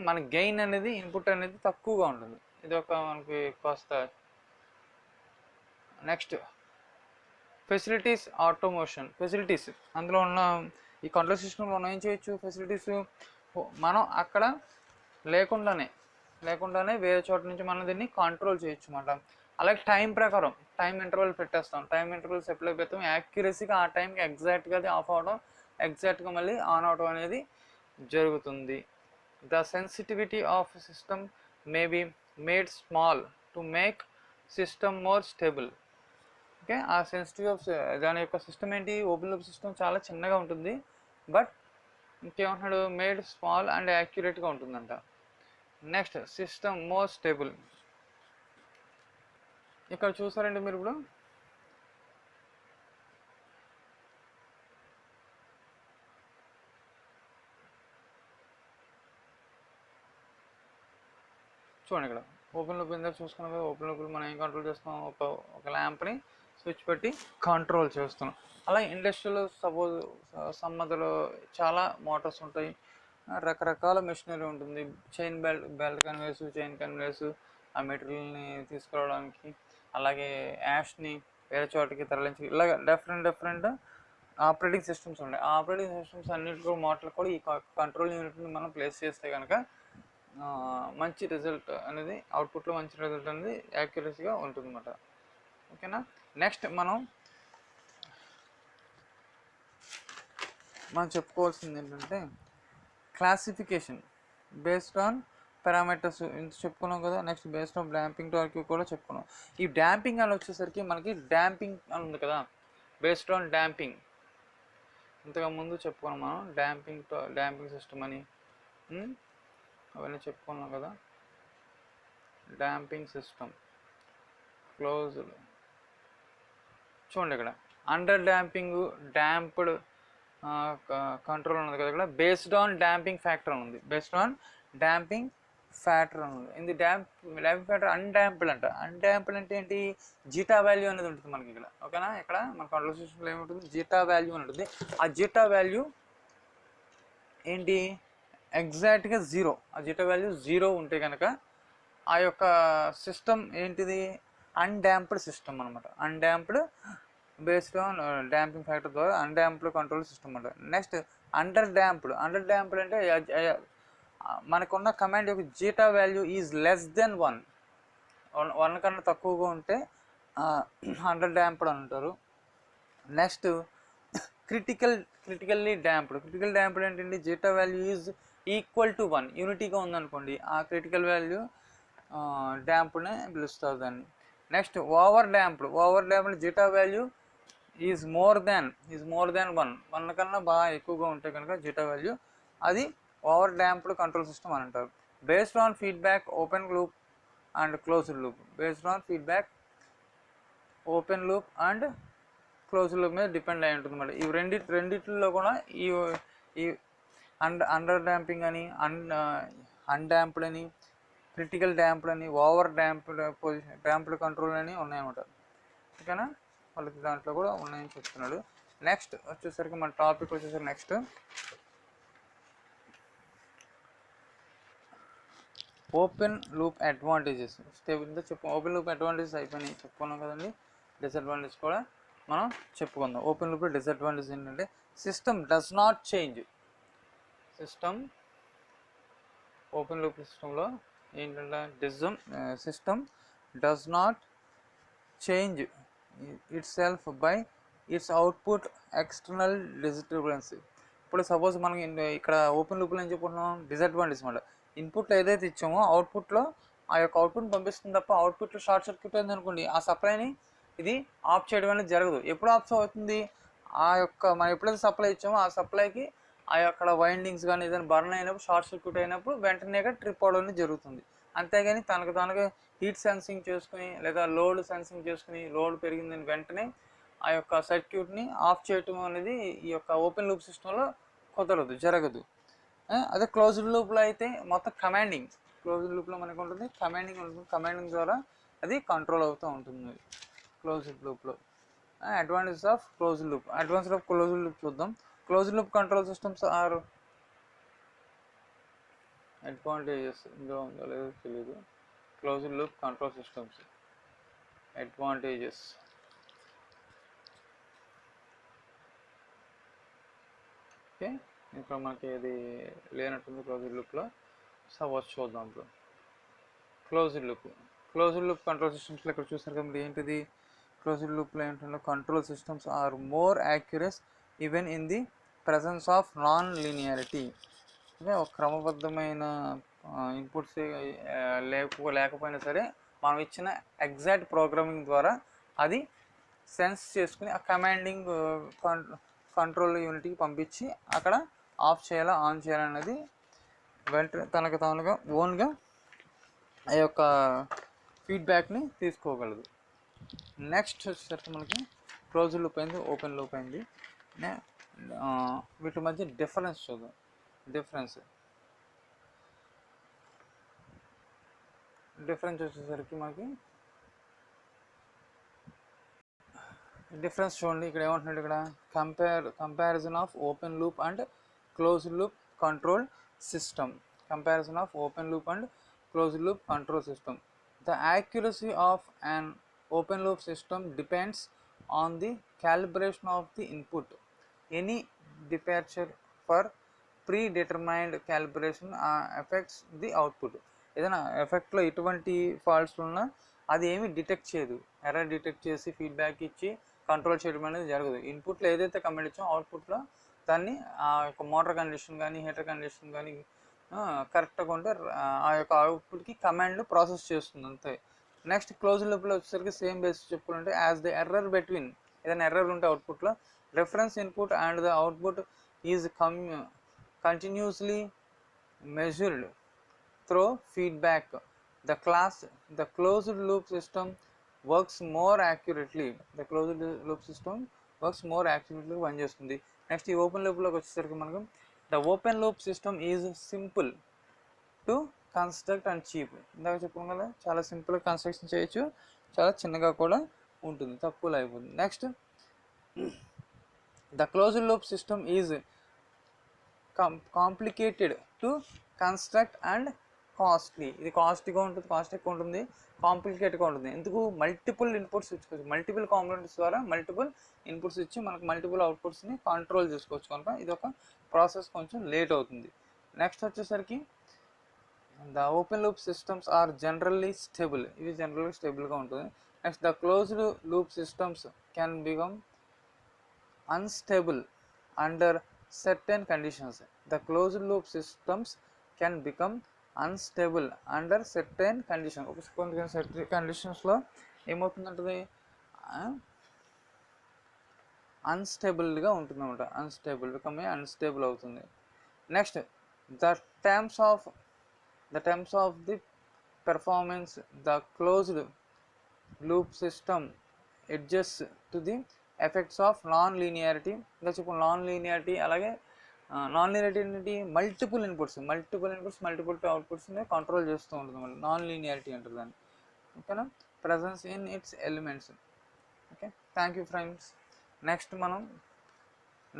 మన గెయిన్ అనేది, ఇన్పుట్ అనేది తక్కువగా ఉంటుంది. ఇది ఒక మనకి కాస్త. Next facilities automation. ఫెసిలిటీస్ అందులో ఉన్న ఈ కంట్రోల్ సిస్టంలో మనం ఏం చేయొచ్చు, ఫెసిలిటీస్ మనం అక్కడ లేకుండానే వేరే చోట నుంచి మనం దీన్ని కంట్రోల్ చేయొచ్చు అన్నమాట. అలాగే టైం ఇంటర్వల్ పెట్టేస్తాం. టైం ఇంటర్వల్స్ ఎప్పుడైతే పెడతాం, యాక్యురసీగా ఆ టైంకి ఎగ్జాక్ట్గా అది ఆఫ్ అవడం, ఎగ్జాక్ట్గా మళ్ళీ ఆన్ అవడం అనేది జరుగుతుంది. The sensitivity of system may be made small to make system more stable. Okay, ఆ సెన్సిటివ్ ఆఫ్ దాని యొక్క సిస్టమ్ ఏంటి, ఓపెన్ లూప్ సిస్టమ్ చాలా చిన్నగా ఉంటుంది, బట్ ఇంకేమంటున్నాడు, మేడ్ స్మాల్ అండ్ యాక్యురేట్గా ఉంటుందంట. Next system more stable. ఇక్కడ చూసారండి మీరు ఇప్పుడు చూడండి, ఇక్కడ ఓపెన్ లూప్ ఇందాక చూసుకున్నాం కదా, ఓపెన్ లూప్ మనం ఏం కంట్రోల్ చేస్తాం, ఒక ల్యాంప్ని స్విచ్ పెట్టి కంట్రోల్ చేస్తున్నాం. అలా ఇండస్ట్రీలో సపోజ్ సమ్మతిలో చాలా మోటార్స్ ఉంటాయి, రకరకాల మెషినరీ ఉంటుంది. బెల్ట్ కన్వేయర్స్, చైన్ కన్వేయర్స్ ఆ మెటీరియల్ని తీసుకురావడానికి, అలాగే యాష్ని వేరే చోటకి తరలించి, ఇలాగ డిఫరెంట్ ఆపరేటింగ్ సిస్టమ్స్ ఉన్నాయి. ఆ ఆపరేటింగ్ సిస్టమ్స్ అన్నింటిలో మోటార్లు కూడా ఈ కంట్రోల్ యూనిట్ని మనం ప్లేస్ చేస్తే కనుక మంచి రిజల్ట్ అనేది, అవుట్పుట్లో మంచి రిజల్ట్ అనేది యాక్యురసీగా ఉంటుంది అన్నమాట. ఓకేనా. నెక్స్ట్ మనం చెప్పుకోవాల్సింది ఏంటంటే క్లాసిఫికేషన్ బేస్డ్ ఆన్ పారామీటర్స్ ఇంత చెప్పుకున్నాం కదా. Next based on damping torque కూడా చెప్పుకున్నాం. ఈ డాంపింగ్ అని వచ్చేసరికి మనకి డాంపింగ్ అని ఉంది కదా, బేస్డ్ ఆన్ డాంపింగ్ ఇంతగా ముందు చెప్పుకున్నాం మనం. డాంపింగ్ సిస్టమ్ అని అవన్నీ చెప్పుకున్నాం కదా. డాంపింగ్ సిస్టమ్ క్లోజ్డ్, చూడండి ఇక్కడ అండర్ డాంపింగ్, డాంప్డ్ కంట్రోల్ ఉన్నది కదా. ఇక్కడ బేస్డ్ ఆన్ డాంపింగ్ ఫ్యాక్టర్ ఉంది, బేస్డ్ ఆన్ డాంపింగ్ ఫ్యాక్టర్ ఉంది. ఇది డాంపింగ్ ఫ్యాక్టర్ అన్డాంప్డ్ అంట. అన్డాంప్డ్ అంటే ఏంటి, జీటా వాల్యూ అనేది ఉంటుంది మనకి ఇక్కడ. ఓకేనా. ఇక్కడ మన కంట్రోల్ సిస్టంలో ఏముంటుంది, జీటా వాల్యూ అని ఉంటుంది. ఆ జీటా వాల్యూ ఏంటి, ఎగ్జాక్ట్గా 0. ఆ జీటా వాల్యూ 0 ఉంటే కనుక ఆ యొక్క సిస్టమ్ ఏంటిది, అన్డాంప్డ్ సిస్టమ్ అనమాట. అన్డాంప్డ్ బేస్డ్ ఆన్ డాంపింగ్ ఫ్యాక్టర్ ద్వారా అన్డాంప్డ్ కంట్రోల్ సిస్టమ్ అంటారు. నెక్స్ట్ అండర్ డాంప్డ్ అంటే మనకున్న కమాండ్ యొక్క zeta value is less than 1 కన్నా తక్కువగా ఉంటే అండర్ డాంప్డ్ అంటారు. నెక్స్ట్ క్రిటికల్లీ డాంప్డ్ ఏంటంటే zeta value is equal to 1, యూనిటీగా ఉందనుకోండి, ఆ క్రిటికల్ వాల్యూ డాంప్డ్నే పిలుస్తారు దాన్ని. Next over damped zeta value is more than 1 కన్నా బాగా ఎక్కువగా ఉంటే కనుక జీటా వాల్యూ, అది ఓవర్ డాంప్డ్ కంట్రోల్ సిస్టమ్ అని అంటారు. Based on feedback open loop and closed loop, based on feedback open loop and closed loop మీద డిపెండ్ అయి ఉంటుంది మరి. ఇవి రెండిట్లో కూడా ఈ అండర్ డాంపింగ్ అని, అన్డాంప్డ్ అని, క్రిటికల్ డాంప్డ్ అని, ఓవర్ డాంప్డ్ కంట్రోల్ అని ఉన్నాయన్నమాట. ఓకేనా. వాళ్ళకి దాంట్లో కూడా ఉన్నాయని చెప్తున్నాడు. నెక్స్ట్ వచ్చేసరికి మన టాపిక్ వచ్చేసరికి నెక్స్ట్ ఓపెన్ లూప్ అడ్వాంటేజెస్. ఇంత ఓపెన్ లూప్ అడ్వాంటేజెస్ అయిపోయినాయి, చెప్పుకున్నాం కదండి. డిసడ్వాంటేజ్ కూడా మనం చెప్పుకుందాం. ఓపెన్ లూప్ డిసడ్వాంటేజ్ ఏంటంటే system does not change. Open loop సిస్టంలో ఏంటంటే system does not change it self by it's output external disturbance. ఇప్పుడు సపోజ్ మనకి ఇక్కడ ఓపెన్ లూప్లో ఏం చెప్పుకుంటున్నాం, డిసడ్వాంటేజ్ అనమాట. ఇన్పుట్లో ఏదైతే ఇచ్చామో అవుట్పుట్లో ఆ యొక్క అవుట్పుట్ని పంపిస్తుంది తప్ప అవుట్పుట్లో షార్ట్ సర్క్యూట్ అయింది అనుకోండి, ఆ సప్లైని ఇది ఆఫ్ చేయడం అనేది జరగదు. ఎప్పుడు ఆఫ్ అవుతుంది, ఆ యొక్క మనం ఎప్పుడైతే సప్లై ఇచ్చామో ఆ సప్లైకి ఆ యొక్క వైండింగ్స్ కానీ ఏదైనా బర్న్ అయినప్పుడు, షార్ట్ సర్క్యూట్ అయినప్పుడు వెంటనే ట్రిప్ అవడం అనేది జరుగుతుంది. అంతేగాని తనకు హీట్ సెన్సింగ్ చేసుకుని లేదా లోడ్ సెన్సింగ్ చేసుకుని లోడ్ పెరిగిందని వెంటనే ఆ యొక్క సర్క్యూట్ని ఆఫ్ చేయటం అనేది ఈ యొక్క ఓపెన్ లూప్ సిస్టంలో కుదరదు, జరగదు. అదే క్లోజ్డ్ లూప్లో అయితే మొత్తం క్లోజ్డ్ లూప్లో మనకు ఉంటుంది కమాండింగ్ ద్వారా అది కంట్రోల్ అవుతూ ఉంటుంది క్లోజ్డ్ లూప్లో. అడ్వాంటేజెస్ ఆఫ్ క్లోజ్డ్ లూప్ చూద్దాం. Closed loop control systems are advantages, ఇందులో ఉందో లేదో తెలియదు. Closed loop control systems advantages. Okay, ఇక్కడ మనకి ఇది లేనట్టుంది క్లోజ్డ్ లూప్లో. సపోజ్ చూద్దాం. ఇప్పుడు క్లోజ్డ్ లూప్ కంట్రోల్ సిస్టమ్స్లో ఇక్కడ చూసారు కదా, ఏంటిది క్లోజ్డ్ లూప్లో ఏంటంటే control systems are more accurate even in the presence of non linearity. అంటే ఒక క్రమబద్ధమైన ఇన్పుట్స్ లేకపోయినా సరే మనం ఇచ్చిన ఎగ్జాక్ట్ ప్రోగ్రామింగ్ ద్వారా అది సెన్స్ చేసుకుని ఆ కమాండింగ్ కంట్రోల్ యూనిట్కి పంపించి అక్కడ ఆఫ్ చేయాలా ఆన్ చేయాలనేది వెంటనే తానుగా ఓన్గా ఆ యొక్క ఫీడ్బ్యాక్ని తీసుకోగలదు. నెక్స్ట్ వచ్చేసరికి మనకి క్లోజ్డ్ లూప్ అయింది, ఓపెన్ లూప్ అయింది. వీటి మధ్య డిఫరెన్స్ చూద్దాం. డిఫరెన్స్ వచ్చేసరికి మనకి డిఫరెన్స్ చూడండి ఇక్కడ ఏమంటున్నాడు ఇక్కడ comparison of open loop and closed loop control system. Comparison of open loop and closed loop control system. The accuracy of an open loop system depends on the calibration of the input. Any departure for predetermined calibration affects the output. ఏదైనా ఎఫెక్ట్లో ఎటువంటి faults ఉన్నా అది ఏమి detect చేయదు, error detect చేసి feedback ఇచ్చి control చేయడం అనేది జరగదు. ఇన్పుట్లో ఏదైతే కమాండ్ ఇచ్చామో అవుట్పుట్లో దాన్ని ఆ యొక్క మోటార్ కండిషన్ కానీ హీటర్ కండిషన్ కానీ కరెక్ట్గా ఉంటే ఆ యొక్క అవుట్పుట్కి కమాండ్లు ప్రాసెస్ చేస్తుంది అంతే. నెక్స్ట్ క్లోజ్ లూప్లో వచ్చేసరికి సేమ్ బేసిస్ చెప్పుకుంటే యాజ్ ద ఎర్రర్ బిట్వీన్, ఏదైనా ఎర్రర్ ఉంటే అవుట్పుట్లో reference input and the output is continuously measured through feedback. The closed loop system works more accurately. The closed loop system works more accurately పనిచేస్తుంది. Next ఈ open లూప్లోకి వచ్చేసరికి మనకు the open loop system is simple to construct and cheap. ఇందాక చెప్పుకున్నాం కదా, చాలా సింపుల్గా construction చేయొచ్చు, చాలా చిన్నగా కూడా ఉంటుంది, తక్కువలో అయిపోతుంది. Next the closed loop system is complicated to construct and costly. ఇది కాస్ట్గా ఉంటుంది, కాస్ట్ ఎక్కువ ఉంటుంది, కాంప్లికేట్గా ఉంటుంది. ఎందుకు? మల్టిపుల్ ఇన్పుట్స్ ఇచ్చుకోవచ్చు, మల్టిపుల్ కాంపోనెంట్స్ ద్వారా మల్టిపుల్ ఇన్పుట్స్ ఇచ్చి మనకు మల్టిపుల్ అవుట్పుట్స్ని కంట్రోల్ చేసుకోవచ్చు కనుక ఇది ఒక ప్రాసెస్ కొంచెం లేట్ అవుతుంది. నెక్స్ట్ వచ్చేసరికి the open loop systems are generally stable. ఇవి జనరల్గా స్టేబుల్గా ఉంటుంది. Next the closed loop systems can become unstable under certain conditions. The closed loop systems can become unstable under certain conditions. కొన్ని certain కండిషన్స్లో ఏమవుతుందంటే అన్స్టేబుల్గా ఉంటుంది అనమాట, అన్స్టేబుల్ అవుతుంది. Next the terms of the performance the closed loop system adjust to the effects of non linearity. ఇంకా చెప్పు non linearity. అలాగే non linearity multiple inputs multiple అవుట్పుట్స్ని కంట్రోల్ చేస్తూ ఉంటుంది మళ్ళీ నాన్ లీనియారిటీ అంటారు దాన్ని. ఓకేనా? Presence in its elements. Okay, thank you friends.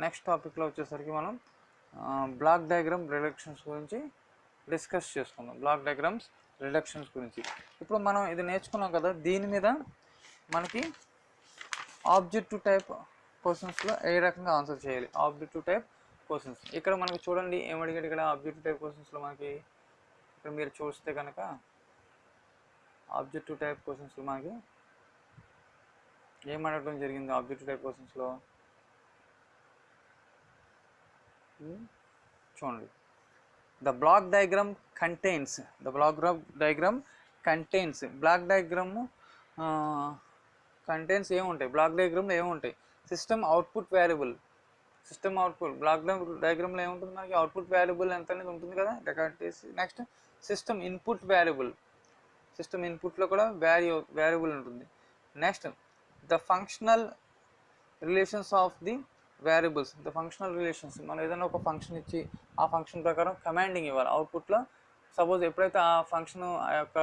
Next టాపిక్లో వచ్చేసరికి మనం బ్లాక్ డయాగ్రామ్ రిడక్షన్స్ గురించి డిస్కస్ చేసుకుందాం. బ్లాక్ డయాగ్రామ్స్ రిడక్షన్స్ గురించి ఇప్పుడు మనం ఇది నేర్చుకున్నాం కదా, దీని మీద మనకి ఆబ్జెక్టివ్ టైప్ క్వశ్చన్స్లో ఏ రకంగా ఆన్సర్ చేయాలి. ఆబ్జెక్టివ్ టైప్ క్వశ్చన్స్ ఇక్కడ మనకు చూడండి ఏమడిగాడు ఇక్కడ. ఆబ్జెక్టివ్ టైప్ క్వశ్చన్స్లో మనకి ఇక్కడ మీరు చూస్తే కనుక ఆబ్జెక్టివ్ టైప్ క్వశ్చన్స్లో మనకి ఏమడగడం జరిగింది. ఆబ్జెక్టివ్ టైప్ క్వశ్చన్స్లో చూడండి, the block diagram contains block diagram contains ఏముంటాయి, బ్లాక్ డయాగ్రామ్లో ఏముంటాయి? సిస్టమ్ అవుట్పుట్ బ్లాక్ డయాగ్రామ్లో ఏముంటుంది మనకి? అవుట్పుట్ వేరియబుల్ ఎంత అనేది ఉంటుంది కదా, రికార్డ్ చేసి. నెక్స్ట్ సిస్టమ్ ఇన్పుట్లో కూడా వేరియబుల్ ఉంటుంది. Next the functional relations of the variables. మనం ఏదైనా ఒక ఫంక్షన్ ఇచ్చి ఆ ఫంక్షన్ ప్రకారం కమాండింగ్ ఇవ్వాలి అవుట్పుట్లో. సపోజ్ ఎప్పుడైతే ఆ ఫంక్షన్ ఆ యొక్క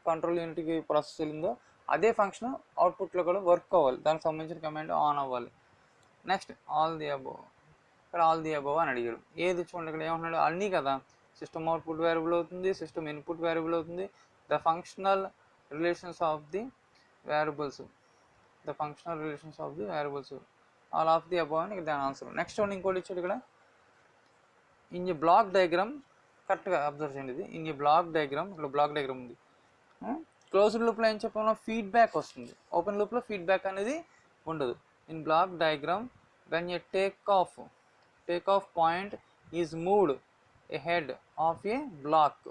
కంట్రోల్ యూనిట్కి ప్రాసెస్ వెళ్ళిందో అదే ఫంక్షన్ అవుట్పుట్లో కూడా వర్క్ అవ్వాలి, దానికి సంబంధించిన కమాండ్ ఆన్ అవ్వాలి. Next all the above. ఇక్కడ ఆల్ ది అబోవ్ అని అడిగారు. ఏది చూడండి ఇక్కడ ఏమంటున్నాడు, అన్నీ కదా. సిస్టమ్ అవుట్పుట్ వేరియబుల్ అవుతుంది, సిస్టమ్ ఇన్పుట్ వేరియబుల్ అవుతుంది. The functional relations of the variables all of the above అని దాని ఆన్సర్. నెక్స్ట్ వన్ ఇంకోటి ఇచ్చాడు ఇక్కడ. ఇన్ ఏ బ్లాక్ డయాగ్రామ్, కరెక్ట్గా అబ్జర్వ్ చేయండి ఇది. ఇన్ ఏ బ్లాక్ డయాగ్రామ్, ఇక్కడ బ్లాక్ డయాగ్రామ్ ఉంది. క్లోజ్డ్ లూప్లో ఏం చెప్పామో ఫీడ్బ్యాక్ వస్తుంది, ఓపెన్ లూప్లో ఫీడ్బ్యాక్ అనేది ఉండదు. In block diagram when a take off point is moved head of a block.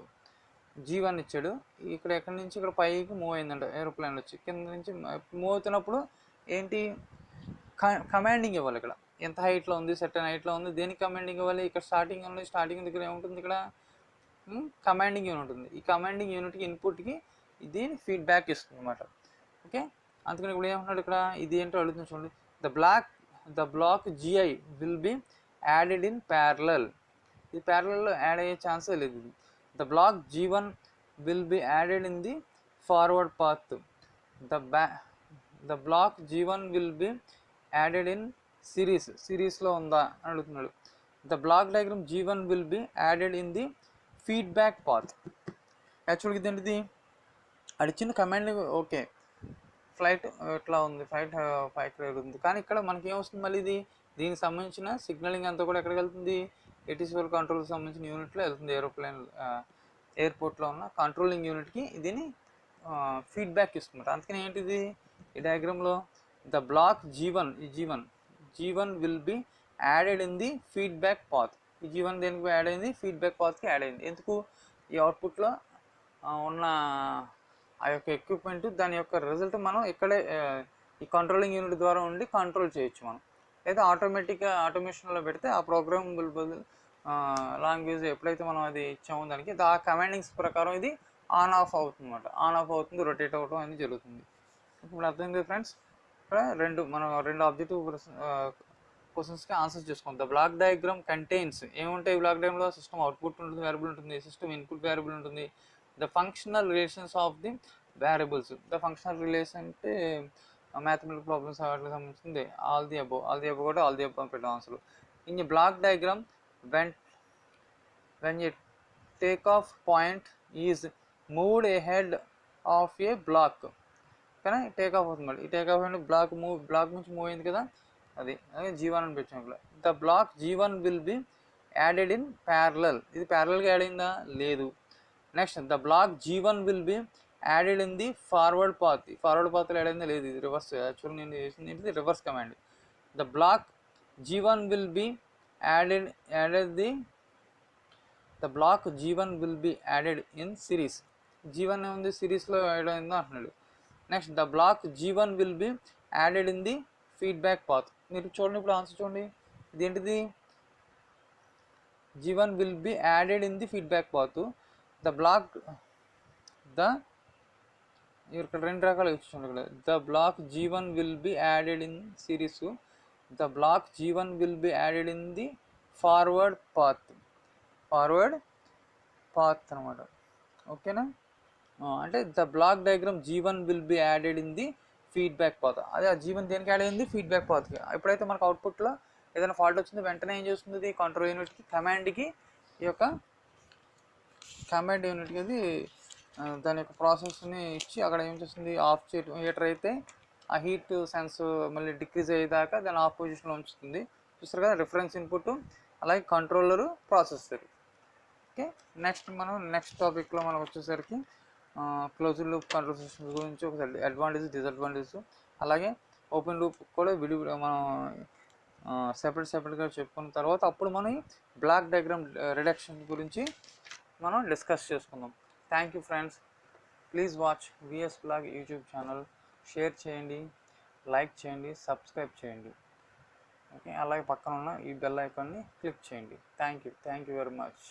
G1 ఇచ్చాడు, ఇక్కడ ఎక్కడి నుంచి ఇక్కడ పైకి మూవ్ అయిందంట ఏరోప్లేన్ వచ్చి, కింద నుంచి మూవ్ అవుతున్నప్పుడు ఏంటి కమాండింగ్ ఇవ్వాలి. ఇక్కడ ఎంత హైట్లో ఉంది, సర్టెన్ హైట్లో ఉంది, దేనికి కమాండింగ్ ఇవ్వాలి? ఇక్కడ స్టార్టింగ్ దగ్గర ఏముంటుంది, ఇక్కడ కమాండింగ్ యూనిట్ ఉంటుంది. ఈ కమాండింగ్ యూనిట్కి ఇన్పుట్కి ఇది ఫీడ్బ్యాక్ ఇస్తుంది అనమాట. ఓకే, అందుకని ఇప్పుడు ఏమంటున్నాడు ఇక్కడ, ఇది ఏంటో అడుగుతుంది చూడండి. The block GI will be added in parallel. ఇది ప్యారలల్లో యాడ్ అయ్యే ఛాన్సే లేదు. ఇది the block G1 will be added in the forward path. The block G1 will be added in సిరీస్లో ఉందా అని అడుగుతున్నాడు. The block diagram G1 will be added in the feedback path. యాక్చువల్గా ఇదేంటిది అడిచిన కమాండ్ ఓకే ఫ్లైట్ ఇట్లా ఉంది, flight పైకి ఉంది, కానీ ఇక్కడ మనకి ఏమొస్తుంది మళ్ళీ ఇది దీనికి సంబంధించిన సిగ్నలింగ్ అంతా కూడా ఎక్కడికి వెళ్తుంది, ATCL కంట్రోల్కి సంబంధించిన యూనిట్లో వెళ్తుంది. ఎయిర్పోర్ట్లో ఉన్న కంట్రోలింగ్ యూనిట్కి దీన్ని ఫీడ్బ్యాక్ ఇస్తున్నారు. అందుకని ఏంటిది ఈ డయాగ్రామ్లో the block G1 will be added in the feedback path. ఈ G1 దేనికి యాడ్ అయింది, ఫీడ్బ్యాక్ పాత్కి యాడ్ అయింది. ఎందుకు ఈ అవుట్పుట్లో ఉన్న ఆ యొక్క ఎక్విప్మెంట్ దాని యొక్క రిజల్ట్ మనం ఇక్కడే ఈ కంట్రోలింగ్ యూనిట్ ద్వారా ఉండి కంట్రోల్ చేయొచ్చు మనం. లేదా ఆటోమేషన్లో పెడితే ఆ ప్రోగ్రామబుల్ లాంగ్వేజ్ ఎప్పుడైతే మనం అది ఇచ్చామో దానికి ఆ కమాండింగ్స్ ప్రకారం ఇది ఆన్ ఆఫ్ అవుతుంది అనమాట. ఆన్ ఆఫ్ అవుతుంది, రొటేట్ అవ్వడం అనేది జరుగుతుంది. ఇప్పుడు అర్థమైంది ఫ్రెండ్స్. ఇక్కడ రెండు ఆబ్జెక్టివ్ క్వశ్చన్స్కి ఆన్సర్ చేసుకుందాం. ద బ్లాక్ డయాగ్రామ్ కంటైన్స్ ఏముంటాయి బ్లాక్ డయాగ్రామ్లో, సిస్టమ్ అవుట్పుట్ ఉంటుంది, వేరియబుల్ ఉంటుంది, సిస్టమ్ ఇన్పుట్ వేరియబుల్ ఉంటుంది, the functional relations of the variables. The functional relation అంటే మ్యాథమెటికల్ ప్రాబ్లమ్స్ వాటికి సంబంధించింది. ఆల్ ది అబౌవ్ కూడా ఆల్ ది అబౌవ్ పెట్టాం answer. In block diagram when a takeoff point is moved ahead of a block, కానీ take off అవుతుంది. ఈ take off అంటే block నుంచి మూవ్ అయింది కదా, అది G1 అని పెట్టాము. The block G1 will be added in parallel. ఇది ప్యారలల్గా యాడ్ అయిందా, లేదు. Next the block G1 will be added in the forward path. Forward పాత్లో యాడ్ అయిందా, లేదు. ఇది రివర్స్. యాక్చువల్ నేను చేసింది ఏంటిది, reverse command. The block G1 will be the block G1 will be added in series. G1 ఏముంది, సిరీస్లో add అయిందో అంటున్నాడు. Next the block G1 will be added in the feedback path. మీరు చూడండి, ఇప్పుడు ఆన్సర్ చూడండి. ఇదేంటిది, G1 will be added in the feedback path. ఇక్కడ రెండు రకాలు ఇచ్చింది. ఇక్కడ the block G1 will be added in series, the block G1 will be added in the forward path అనమాట. ఓకేనా, అంటే the block diagram G1 will be added in the feedback path. అదే ఆ G1 దేనికి యాడ్ అయింది, feedback పాత్కి. ఎప్పుడైతే మనకు అవుట్పుట్లో ఏదైనా ఫాల్ట్ వచ్చిందో వెంటనే ఏం చేస్తుంది, కంట్రోల్ యూనిట్కి కమాండ్కి ఈ యొక్క కమాండ్ యూనిట్కి అది దాని యొక్క ప్రాసెస్ని ఇచ్చి అక్కడ ఏం చేస్తుంది, ఆఫ్ చేయడం. హీటర్ అయితే ఆ హీట్ సెన్స్ మళ్ళీ డిక్రీజ్ అయ్యేదాకా దాన్ని ఆఫ్ పొజిషన్లో ఉంచుతుంది. చూస్తారు కదా, రిఫరెన్స్ ఇన్పుట్, అలాగే కంట్రోలరు, ప్రాసెసర్. ఓకే, నెక్స్ట్ టాపిక్లో మనం వచ్చేసరికి క్లోజ్డ్ లూప్ కంట్రోల్ సిస్టమ్స్ గురించి ఒకసారి అడ్వాంటేజ్, డిసడ్వాంటేజ్, అలాగే ఓపెన్ లూప్ కూడా మనం సెపరేట్గా చెప్పుకున్న తర్వాత అప్పుడు మనం బ్లాక్ డయాగ్రామ్ రిడక్షన్ గురించి మనం డిస్కస్ చేసుకుందాం. Thank you friends. Please watch VS Blog YouTube channel. Share చేయండి, లైక్ చేయండి, సబ్స్క్రైబ్ చేయండి. ఓకే, అలాగే పక్కన ఉన్న ఈ బెల్ ఐకాన్ని క్లిక్ చేయండి. Thank you very much.